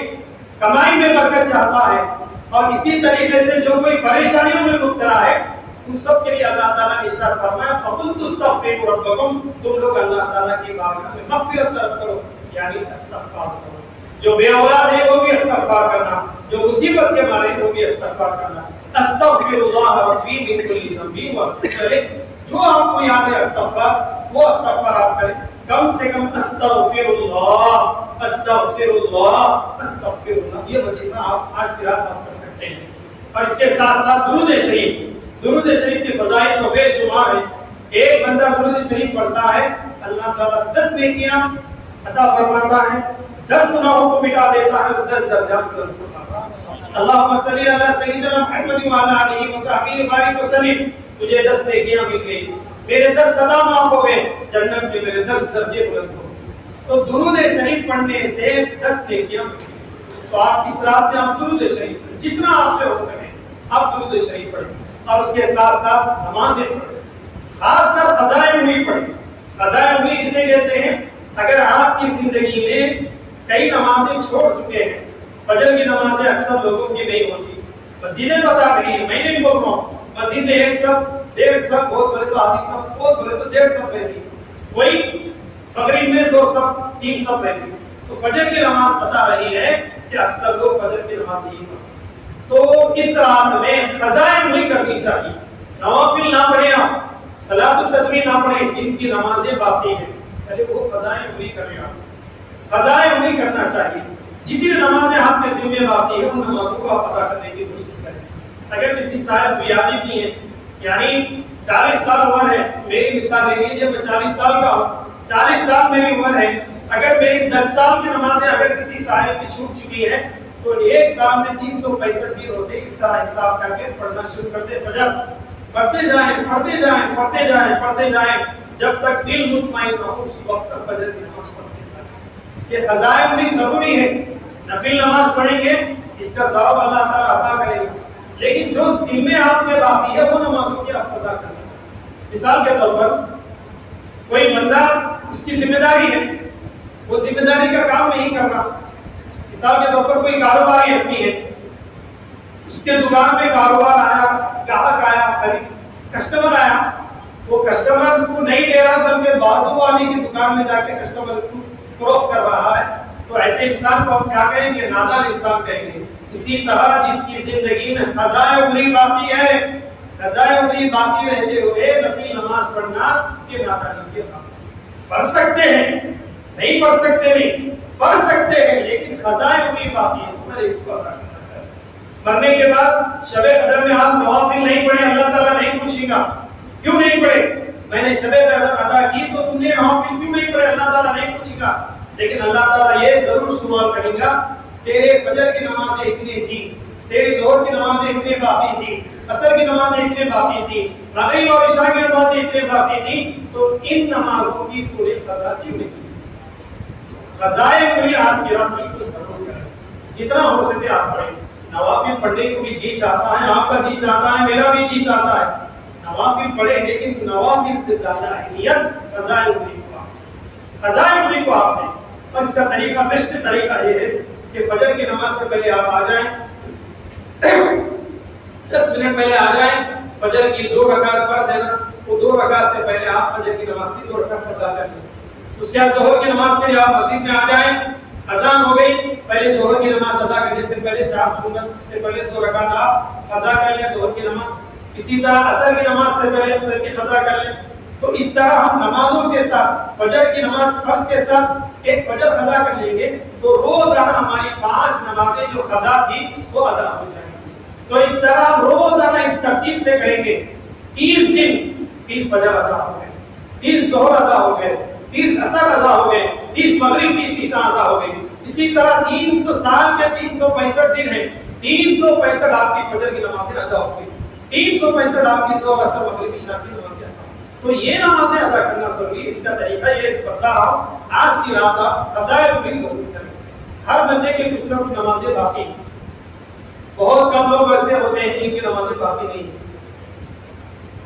کمائی میں برکت چاہتا ہے اور اسی طریقے سے جو کوئی پریشانیوں میں مبتلا ہے، ان سب کے لیے اللہ تعالیٰ نے ارشاد فرمایا فَقُلْتُ اسْتَغْفِرُوا رَبَّكُمْ، تم لوگ اللہ تعالیٰ کی بارگاہ میں مغفرت طلب کرو، یعنی استغفار کرو. جو بے اولاد ہے وہ بھی استغفار کرنا، جو مصیبت کے مارے وہ بھی استغفار کرنا. استغفر اللہ ربی من کل ذنب واتوب الیہ. جو آپ کو یاد ہے استغفار وہ استغفار آپ کریں. کم سے کم استغفر اللہ استغفر اللہ استغفر اللہ، یہ وظیفہ آپ آج کی رات آپ کر سکتے ہیں. اور اس کے ساتھ ساتھ درود شریف کی فضائل تو بے شمار ہے. ایک بندہ درود شریف پڑھتا ہے اللہ تعالیٰ 10 نیکیاں عطا فرماتا ہے, 10 گناہوں کو مٹا دیتا ہے, 10 درجات کو رفعتا ہے. اللہم صلی علی سیدنا محمد وعلی آلہ وصحبہ وبارک وسلم. تجھے 10 نیکیاں مل گئی, میرے 10 خطا معاف ہو گئے, جنت میں میرے 10 درجے بلند ہو گئے. تو درود شریف پڑھنے سے 10 نیکیاں ملتی ہیں. تو آپ اس رات میں آپ درود شریف جتنا آپ سے ہو سکے آپ درود شریف پڑھیں, اور اس کے ساتھ ساتھ نمازیں پڑھیں, خاص کر قضائے عمری پڑھیں. قضائے عمری کسے کہتے ہیں؟ اگر آپ کی زندگی میں کئی نمازیں چھوڑ چکے ہیں, فجر کی نمازیں اکثر لوگوں کی نہیں ہوتی, مسجدیں بتا رہی ہیں, میں نہیں بول رہا ہوں, مسجدیں 1 صف 1.5 صف, بہت بڑے تو آدھی صف, بہت بڑے تو 1.5 صف رہتی, وہی مغرب میں 2 صف 3 صف رہتی. تو فجر کی نماز بتا رہی ہے کہ اکثر لوگ فجر کی نماز نہیں پڑھتے. تو اس رات میں قضائے عمری کرنی چاہیے, نوافل نہ پڑھیں, آپ صلاۃ التسبیح نہ پڑھیں, جن کی نمازیں باقی ہیں پہلے وہ قضائے عمری کریں. آپ قضائے عمری کرنا چاہیے. جتنی نمازیں آپ کے ذمہ باقی ہیں ان نمازوں کو آپ ادا کرنے کی کوشش کریں. اگر کسی صاحب بیادی کی ہے, یعنی 40 سال عمر ہے, میری مثال لے لیجیے, میں 40 سال کا ہوں, 40 سال میری عمر ہے, اگر میری 10 سال کی نمازیں اگر کسی صاحب کی چھوٹ چکی ہے تو 1 سال میں 365 دن ہوتے, اس طرح حساب کر کے پڑھنا شروع کرتے. فجر پڑھتے جائیں جب تک دل مطمئن نہ ہو, اس وقت تک فجر کی نماز پڑھتے جائیں. یہ قضائے عمری ضروری ہے. نفل نماز پڑھیں گے اس کا ثواب اللہ تعالیٰ عطا کرے گا, لیکن جو ذمہ آپ کے باقی ہے وہ نمازوں کی آپ قضا کریں. مثال کے طور پر کوئی بندہ, اس کی ذمہ داری ہے, وہ ذمہ داری کا کام نہیں کر رہا. مثال کے طور پر کوئی کاروباری آدمی ہے, اس کے دکان میں کاروبار آیا, گاہک آیا, کسٹمر آیا, وہ کسٹمر کو نہیں لے رہا بلکہ بازو والی کی دکان میں جا کے کسٹمر کو فروخت کر رہا ہے, تو ایسے انسان کو ہم کیا کہیں گے؟ نادان انسان کہیں گے. اسی طرح جس کی زندگی میں قضائے عمری باقی ہے, قضائے عمری باقی رہتے ہوئے نفل نماز پڑھنا یہ نادانی کی بات. پڑھ سکتے ہیں, نہیں پڑھ سکتے نہیں, پڑھ سکتے ہیں, لیکن قضائے عمری باقی ہے, تمہیں اس کو ادا کرنا چاہیے. مرنے کے بعد شب قدر میں آپ نوافل نہیں پڑھے, اللہ تعالیٰ نہیں پوچھے گا کیوں نہیں پڑھے. میں نے شب قدر ادا کی تو تم نے نوافل کیوں نہیں پڑھے, اللہ تعالیٰ نہیں پوچھے گا. لیکن اللہ تعالیٰ یہ ضرور سوال کرے گا, تیرے فجر کی نمازیں اتنی تھی, تیری ظہر کی نمازیں اتنی باقی تھی, عصر کی نمازیں اتنی باقی تھی, مغرب اور عشاء کی نمازیں اتنی باقی تھی, تو ان نمازوں کی پوری قضا کیوں نہیں کی. قضائے عمری آج کی رات بالکل ضرور کریں, جتنا ہو سکے آپ پڑھیں. نوافل پڑھنے کو بھی جی چاہتا ہے, آپ کا جی چاہتا ہے, میرا بھی جی چاہتا ہے, نوافل پڑھیں, لیکن نوافل سے زیادہ اہمیت قضائے عمری کو. قضائے عمری کو آپ نے, اور اس کا طریقہ, بیسٹ طریقہ یہ ہے کہ فجر کی نماز سے پہلے آپ آ جائیں, 10 منٹ پہلے آ جائیں. فجر کی 2 رکعت فرض ہے نا, وہ 2 رکعت سے پہلے آپ فجر کی نماز کی 2 رکعت قضا کر لیں. اس کے بعد ظہر کی نماز کے لیے آپ مسجد میں آ جائیں, اذان ہو گئی, پہلے ظہر کی نماز ادا کرنے سے پہلے 4 سنت سے پہلے 2 رکعت آپ قضا کر لیں ظہر کی نماز. اسی طرح عصر کی نماز سے پہلے عصر کی قضا کر لیں. تو اس طرح ہم نمازوں کے ساتھ, فجر کی نماز فرض کے ساتھ ایک فجر قضا کر لیں گے, تو روزانہ ہماری 5 نمازیں جو قضا تھی وہ ادا ہو جائیں گی. تو اس طرح روزانہ اس ترتیب سے کریں گے, 30 دن 30 فجر ادا ہو گئے, 30 ظہر ادا ہو گئے, 30 عصر ادا ہو گئے, 30 مغرب 30 عشاء ادا ہو گئے. اسی طرح 300 سال کے 365 دن ہیں, 365 آپ کی فجر کی نمازیں ادا ہو گئی, 365 آپ کی ظہر عصر مغرب عشاء کی نمازیں. تو یہ نمازیں ادا کرنا ضروری. اس کا طریقہ یہ بتلا رہا ہوں, آج کی رات آپ قضائے عمری ضرور کریں. ہر بندے کے کچھ نہ کچھ نمازیں باقی ہیں, بہت کم لوگ ایسے ہوتے ہیں جن کی نمازیں باقی نہیں ہیں.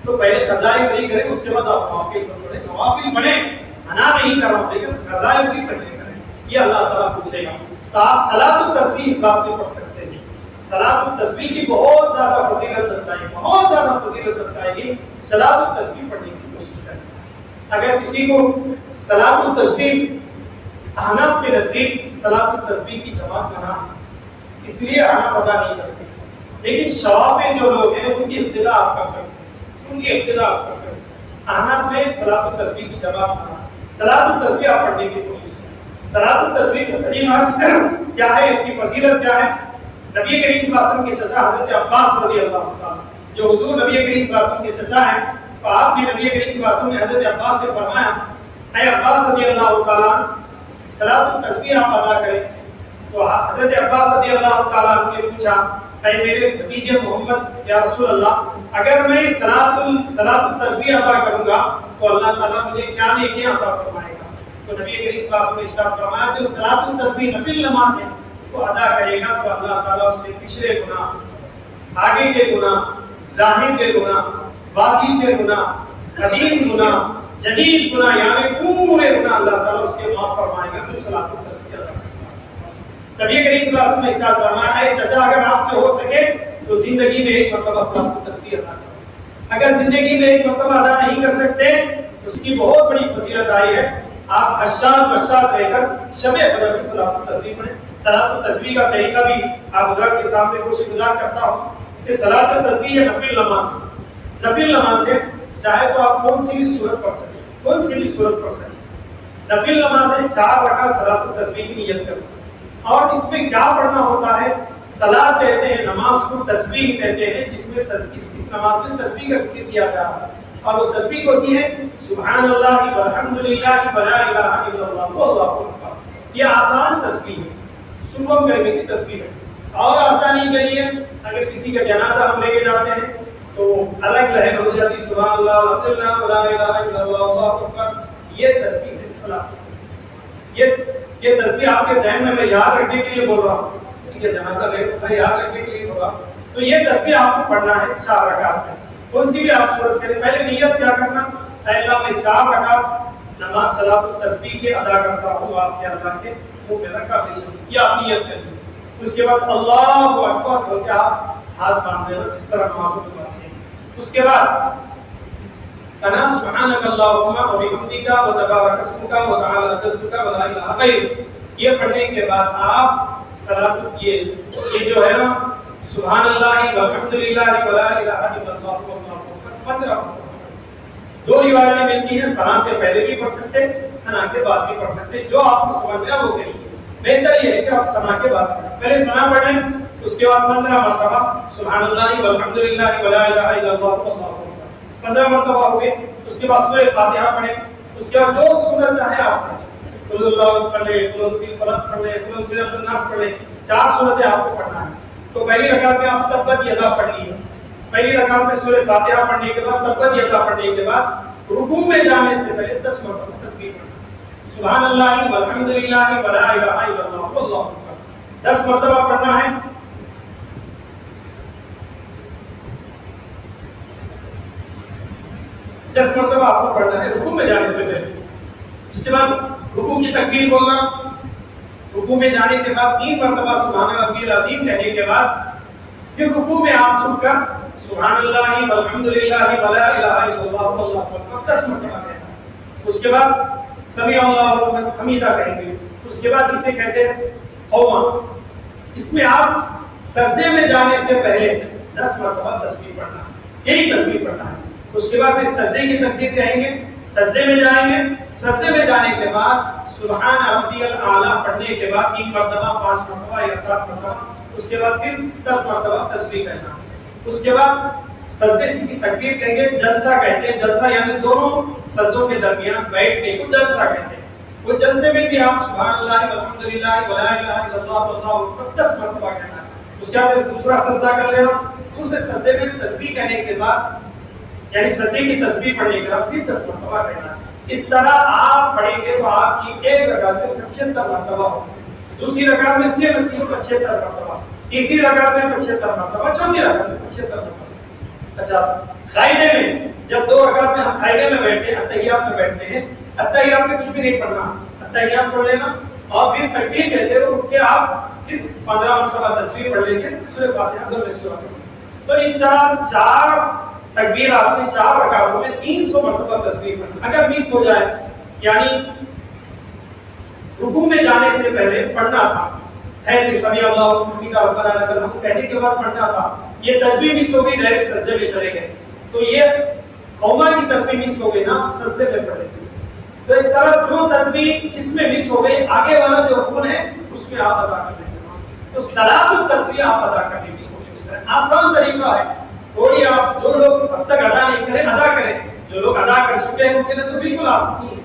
تو پہلے قضائے عمری کریں, اس کے بعد آپ نوافل پڑھیں. نوافل پڑھیں, منع نہیں کر رہا ہوں, لیکن قضائے عمری پہلے کریں, یہ اللہ تعالیٰ پوچھے گا. تو آپ صلاۃ التسبیح اس رات میں پڑھ سکتے ہیں. صلاۃ التسبیح کی بہت زیادہ فضیلت بتائیں, بہت زیادہ فضیلت بتائے گی. صلاۃ التسبیح پڑھنے کی کوشش کریں. اگر کسی کو صلاۃ التسبیح احناف کے نزدیک صلاۃ التسبیح کی جماعت منع ہے, اس لیے احناف ادا نہیں کرتے, لیکن شوافی جو لوگ ہیں ان کی ابتدا آپ کر سکتے ہیں, ان کی ابتدا آپ کر سکتے ہیں. احناف میں صلاۃ التسبیح کی جماعت منع ہے. صلاۃ التسبیح آپ پڑھنے کی کوشش کریں. صلاۃ التسبیح کا طریقہ کیا ہے, اس کی فضیلت کیا ہے, نبی کریم صلی اللہ علیہ وسلم کے چچا حضرت عباس رضی اللہ تعالیٰ، جو حضور نبی کریم صلی اللہ علیہ وسلم کے چچا ہیں، تو آپ نے نبی کریم صلی اللہ علیہ وسلم نے حضرت عباس سے فرمایا اے عباس رضی اللہ تعالیٰ صلاۃ التسبیح آپ ادا کریں. تو حضرت عباس رضی اللہ تعالیٰ نے پوچھا اے میرے بھتیجے محمد یا رسول اللہ، اگر میں صلاۃ التسبیح ادا کروں گا تو اللہ تعالیٰ مجھے کیا نیکیاں عطا فرمائے گا؟ تو نبی کریم صلی اللہ علیہ وسلم نے ارشاد فرمایا جو صلاۃ التسبیح نفل نماز ہے وہ ادا کرے گا تو اللہ تعالیٰ اس کے پچھلے گناہ، آگے کے گناہ، ظاہر کے گناہ، باطن کے گناہ، قدیم گناہ، جدید گناہ، یعنی پورے گناہ اللہ تعالیٰ اس کے معاف فرمائے گا جو صلاۃ التسبیح ادا کرے گا. نبی کریم صلی اللہ علیہ وسلم نے ارشاد فرمایا اے چچا اگر آپ سے ہو سکے تو زندگی میں ایک مرتبہ صلاۃ التسبیح ادا کریں. اگر زندگی میں ایک مرتبہ ادا نہیں کر سکتے اس کی بہت بڑی فضیلت آئی ہے، آپ حشاد رہ کر شب قدر میں صلاۃ التسبیح پڑھیں. صلاۃ التسبیح کا طریقہ بھی آپ حضرات کے سامنے کوشش گزار کرتا ہوں کہ صلاۃ التسبیح ہے نفل نماز. نفل نماز ہے چاہے تو آپ کون سی بھی سورت پڑھ سکیں، کون سی بھی سورت پڑھ سکیں. نفل نماز ہے 4 رکعت صلاۃ التسبیح کی نیت کریں. اور اس میں کیا پڑھنا ہوتا ہے؟ صلاۃ کہتے ہیں نماز کو، تسبیح کہتے ہیں جس میں اس نماز میں تسبیح کا ذکر کیا جا رہا ہے. اور وہ تسبیح کون ہے؟ سبحان اللہ والحمدللہ ولا الہ الا اللہ واللہ اکبر. یہ آسان تسبیح ہے، صبح کرنے کی تسبیح ہے. اور آسانی کے لیے اگر کسی کا جنازہ ہم لے کے جاتے ہیں تو الگ لہر ہو جاتی سبحان اللہ والحمدللہ ولا الہ الا اللہ واللہ اکبر. یہ تسبیح ہے صلاۃ. یہ تسبیح آپ کے ذہن میں یاد رکھنے کے لیے بول رہا ہوں، کسی کا جنازہ لے تو یاد رکھنے کے لیے ہوگا. تو یہ تسبیح آپ کو پڑھنا ہے 4 رکعت میں. کون سی بھی آپ صورت کریں، پہلے نیت کیا کرنا؟ اے اللہ میں 4 رکعت نماز صلاۃ التسبیح کے ادا کرتا ہوں واسطے اللہ کے، وہ میرا کافی سن. یہ آپ نیت کریں. اس کے بعد اللہ اکبر بول کے آپ ہاتھ باندھ دینا جس طرح نماز کو پڑھتے ہیں. اس کے بعد ثنا سبحانک اللہم وبحمدک وتبارک اسمک وتعالی جدک ولا الہ غیرک. یہ پڑھنے کے بعد آپ صلاۃ یہ جو ہے نا سبحان اللہ والحمدللہ ولا الہ الا اللہ واللہ اکبر 15 مرتبہ. 2 روایتیں ملتی ہیں، ثنا سے پہلے بھی پڑھ سکتے، ثنا کے بعد بھی پڑھ سکتے. جو آپ کو سمجھ میں وہ کریے. بہتر یہ ہے کہ آپ ثنا کے بعد پڑھیں. پہلے ثنا پڑھ لیں، اس کے بعد 15 مرتبہ سبحان اللہ والحمدللہ ولا الہ الا اللہ واللہ اکبر 15 مرتبہ ہو گئے. اس کے بعد سورہ فاتحہ پڑھیں. اس کے بعد جو سورت چاہے آپ پڑھیں، قل اللہ پڑھ لیں، قل اعوذ بالفلق پڑھ لیں، قل اعوذ برب الناس پڑھ لیں. 4 سورتیں آپ کو پڑھنا ہے. تو پہلی رکعت میں آپ تبت یدا پڑھ لیے. پہلی رکعت میں سورہ فاتحہ پڑھنے کے بعد تبت یدا پڑھنے کے بعد رکوع میں جانے سے پہلے 10 مرتبہ تسبیح پڑھنا. سبحان اللہ والحمدللہ ولا الہ الا اللہ واللہ اکبر 10 مرتبہ پڑھنا ہے. دس مرتبہ آپ کو پڑھنا ہے رکوع میں جانے سے پہلے. اس کے بعد رکوع کی تکبیر بولنا. رکوع میں جانے کے بعد 3 مرتبہ سبحان ربی العظیم کہنے کے بعد پھر رکوع میں آپ چھپ کر سبحان اللہ والحمدللہ ولا الہ الا اللہ واللہ اکبر 10 مرتبہ کہنا ہے. اس کے بعد سمیع اللہ لمن حمیدہ کہیں گے. اس کے بعد اسے کہتے ہیں قوما. اس میں آپ سجدے میں جانے سے پہلے 10 مرتبہ تسبیح پڑھنا ہے. یہی تسبیح پڑھنا ہے. اس کے بعد پھر سجدے کی تکبیر کہیں گے، سجدے میں جائیں گے. سجدے میں جانے کے بعد سبحان ربی الاعلی پڑھنے کے بعد 3 مرتبہ 5 مرتبہ یا 7 مرتبہ. اس کے بعد پھر 10 مرتبہ تسبیح کہنا. اس کے بعد سجدے کی تکبیر کہیں گے. جلسہ کہتے ہیں، جلسہ یعنی دونوں سجدوں کے درمیان بیٹھنے کو جلسہ کہتے ہیں. وہ جلسے میں بھی آپ سبحان اللہ والحمدللہ ولا الہ الا اللہ واللہ اکبر 10 مرتبہ کہنا ہے. اس کے بعد دوسرا سجدہ کر لینا. دوسرے سجدے میں تسبیح کہنے کے بعد یعنی سجدے کی تسبیح پڑھنے کے بعد پھر 10 مرتبہ کہنا. اس طرح آپ پڑھیں گے تو آپ کی ایک رکعت میں 75 مرتبہ ہوگی. دوسری رکعت میں سے نصیب 75 مرتبہ، تیسری رکعت میں 75 مرتبہ، چوتھی رکعت میں 75 مرتبہ. اچھا قاعدے میں جب 2 رکعت میں ہم قاعدے میں بیٹھتے ہیں، اتحیات میں بیٹھتے ہیں، اتحیات میں کچھ بھی نہیں پڑھنا. اتحیات پڑھ لینا اور پھر تکبیر کہتے ہوئے اٹھ کے آپ پھر 15 مرتبہ تسبیح پڑھ لیں گے سورہ فاتحہ ضمن سورہ. تو اس طرح 4 تکبیر آپ نے 4 رکعتوں میں 300 مرتبہ تسبیح پڑھنا. اگر مس ہو جائے یعنی رکوع میں جانے سے پہلے پڑھنا تھا ہے کہ سمیع اللہ لمن ربنا لک الحمد کہنے کے بعد پڑھنا تھا، یہ تسبیح مس ہو گئی، ڈائریکٹ سجدے میں چلے گئے، تو یہ قوما کی تسبیح مس ہو گئی نا سجدے میں پڑھنے سے. تو اس طرح جو تسبیح جس میں مس ہو گئی آگے والا جو رکن ہے اس میں آپ ادا کرنے سے تو صلاۃ التسبیح آپ ادا کرنے کی کوشش کریں. آسان طریقہ ہے. تھوڑی آپ جو لوگ اب تک ادا نہیں کریں ادا کریں. جو لوگ ادا کر چکے ہیں ان کے لیے تو بالکل آسان ہے.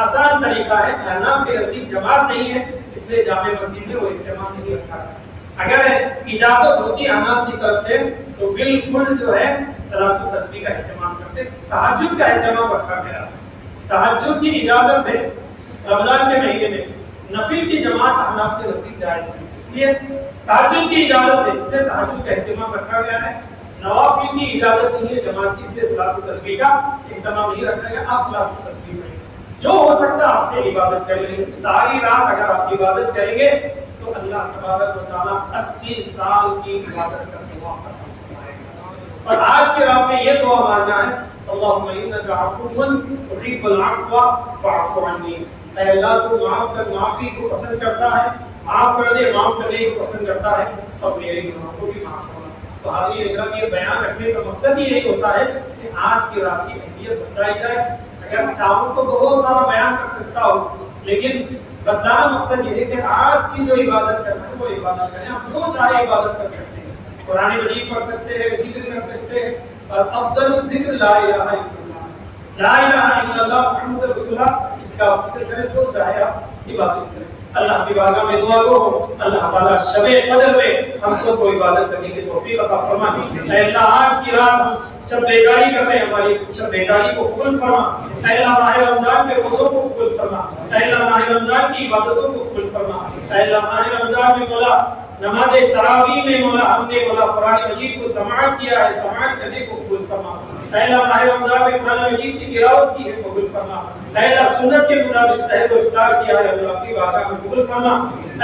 آسان طریقہ ہے. احناف کے نزدیک جماعت نہیں ہے اس لیے جامع مسجد میں وہ اہتمام نہیں رکھا ہے. اگر اجازت ہوتی احناف کی طرف سے تو بالکل جو ہے صلاۃ التسبیح کا اہتمام کرتے. تہجد کا اہتمام رکھا گیا. تہجد کی اجازت ہے رمضان کے مہینے میں. نفل کی جماعت احناف کے نزدیک جائز ہے اس لیے تہجد کی اجازت ہے اس لیے تہجد کا اہتمام رکھا گیا ہے. نوافل کی اجازت نہیں ہے جماعت کی اس لیے صلاۃ التسبیح کا اہتمام نہیں رکھا گیا. آپ صلاۃ التسبیح کریں. جو ہو سکتا ہے آپ سے عبادت کر لیں. ساری رات اگر آپ عبادت کریں گے تو اللہ تبارک و تعالیٰ 80 سال کی عبادت کا ثواب عطا فرمائے گا. اور آج کے رات میں یہ دعا مانگنا ہے اللہم انک عفو تحب العفو فاعف عنی. اے اللہ تو معافی کو پسند کرتا ہے, معاف کر دے, معاف کرنے کو پسند کرتا ہے, اور میرے گناہوں کو بھی معاف کرنا. تو حاضرین اکرام یہ بیان رکھنے کا مقصد یہی ہوتا ہے کہ آج کی رات کی اہمیت بتائی جائے. اگر چاہوں تو بہت سارا بیان کر سکتا ہوں لیکن بتانا مقصد یہ ہے کہ آج کی جو عبادت کرنا ہے وہ عبادت کریں. آپ جو چاہے عبادت کر سکتے ہیں. قرآن مجید پڑھ سکتے ہیں, ذکر کر سکتے ہیں, اور افضل الذکر لا الہ الا اللہ. لا الہ الا اللہ محمد رسول اللہ اس کا آپ ذکر کریں جو چاہے آپ عبادت کریں. اللہ کی بارگاہ میں دعا کرو اللہ تعالیٰ شب قدر میں ہم سب کو عبادت کرنے کی توفیق عطا فرما. اے اللہ آج کی رات ہم شب بیداری کر رہے ہیں, ہماری شب بیداری کو قبول فرما. اے اللہ ماہ رمضان کے روزوں کو قبول فرما. اے اللہ ماہ رمضان کی عبادتوں کو قبول فرما. اے اللہ ماہ رمضان میں مولا نماز تراویح میں مولا ہم نے مولا قرآن مجید کو سماعت کیا ہے, سماعت کرنے کو قبول فرما. اے اللہ ماہ رمضان میں قرآن مجید کی تلاوت کی ہے قبول فرما. اے اللہ سنت کے مطابق سحر و افطار کیا ہے اللہ اپنی بارگاہ میں قبول فرما.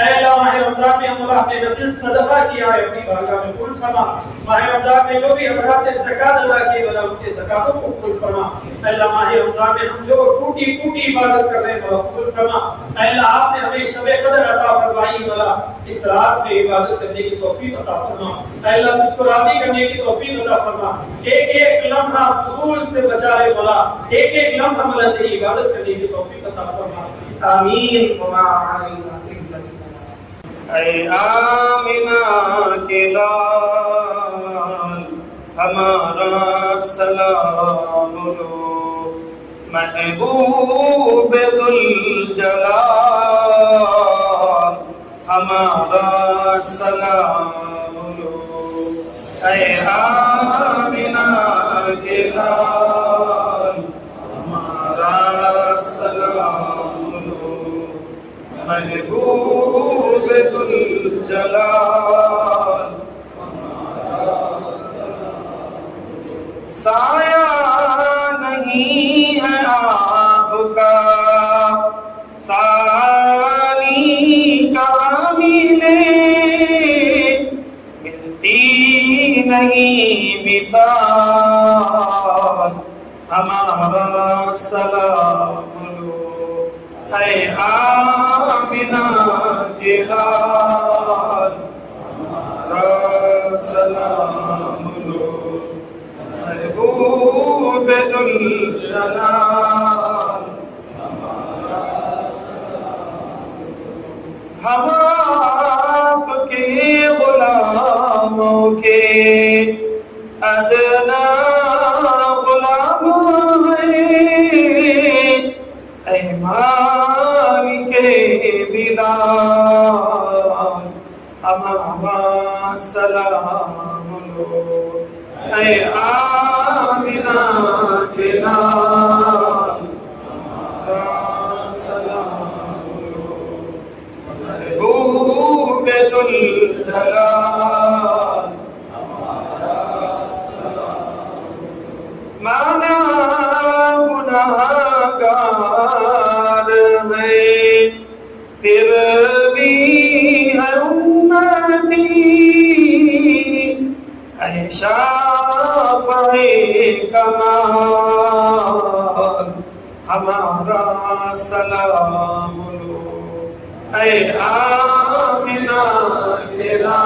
اے اللہ ماہ رمضان میں ہم اللہ اپنے نفل صدقہ کیا ہے اپنی بارگاہ میں قبول فرما. ماہ رمضان میں جو بھی حضرات نے زکات ادا کی مولا ان کے زکاتوں کو قبول فرما. اے اللہ ماہ رمضان میں ہم جو ٹوٹی پھوٹی عبادت کر رہے ہیں مولا قبول فرما. اے اللہ آپ نے ہمیں شب قدر عطا فرمائی مولا اس رات میں عبادت کرنے کی توفیق عطا فرما. اے اللہ تجھ کو راضی کرنے کی توفیق عطا فرما. ایک ایک لمحہ فضول سے بچا لے مولا, ایک ایک لمحہ مولا تیری عبادت کرنے کی توفیق عطا فرما. آمین. وما علینا الا البلاغ. اے آمنہ کے لال ہمارا سلام لو, محبوب ذوالجلال ہمارا سلام لو. اے آمنہ کے لال ہمارا سلام لو, محبوب ذوالجلال سایہ نہیں ہے آپ کا ثانی کاملے, ملتی نہیں مثال ہمارا سلام لو. اے آمنہ کے لال ہمارا سلام لو, محبوب ذوالجلال ہم آپ کے غلاموں کے ادنا غلام ہیں. اے مالک بلال ہمارا سلام لو. اے آمنہ کے لال ہمارا سلام لو, محبوب ذوالجلال ہمارا سلام لو. مانا گناہگار ہے پھر بھی ہے امتی, اے شافعِ کمال ہمارا سلام لو. اے آمنہ کے لال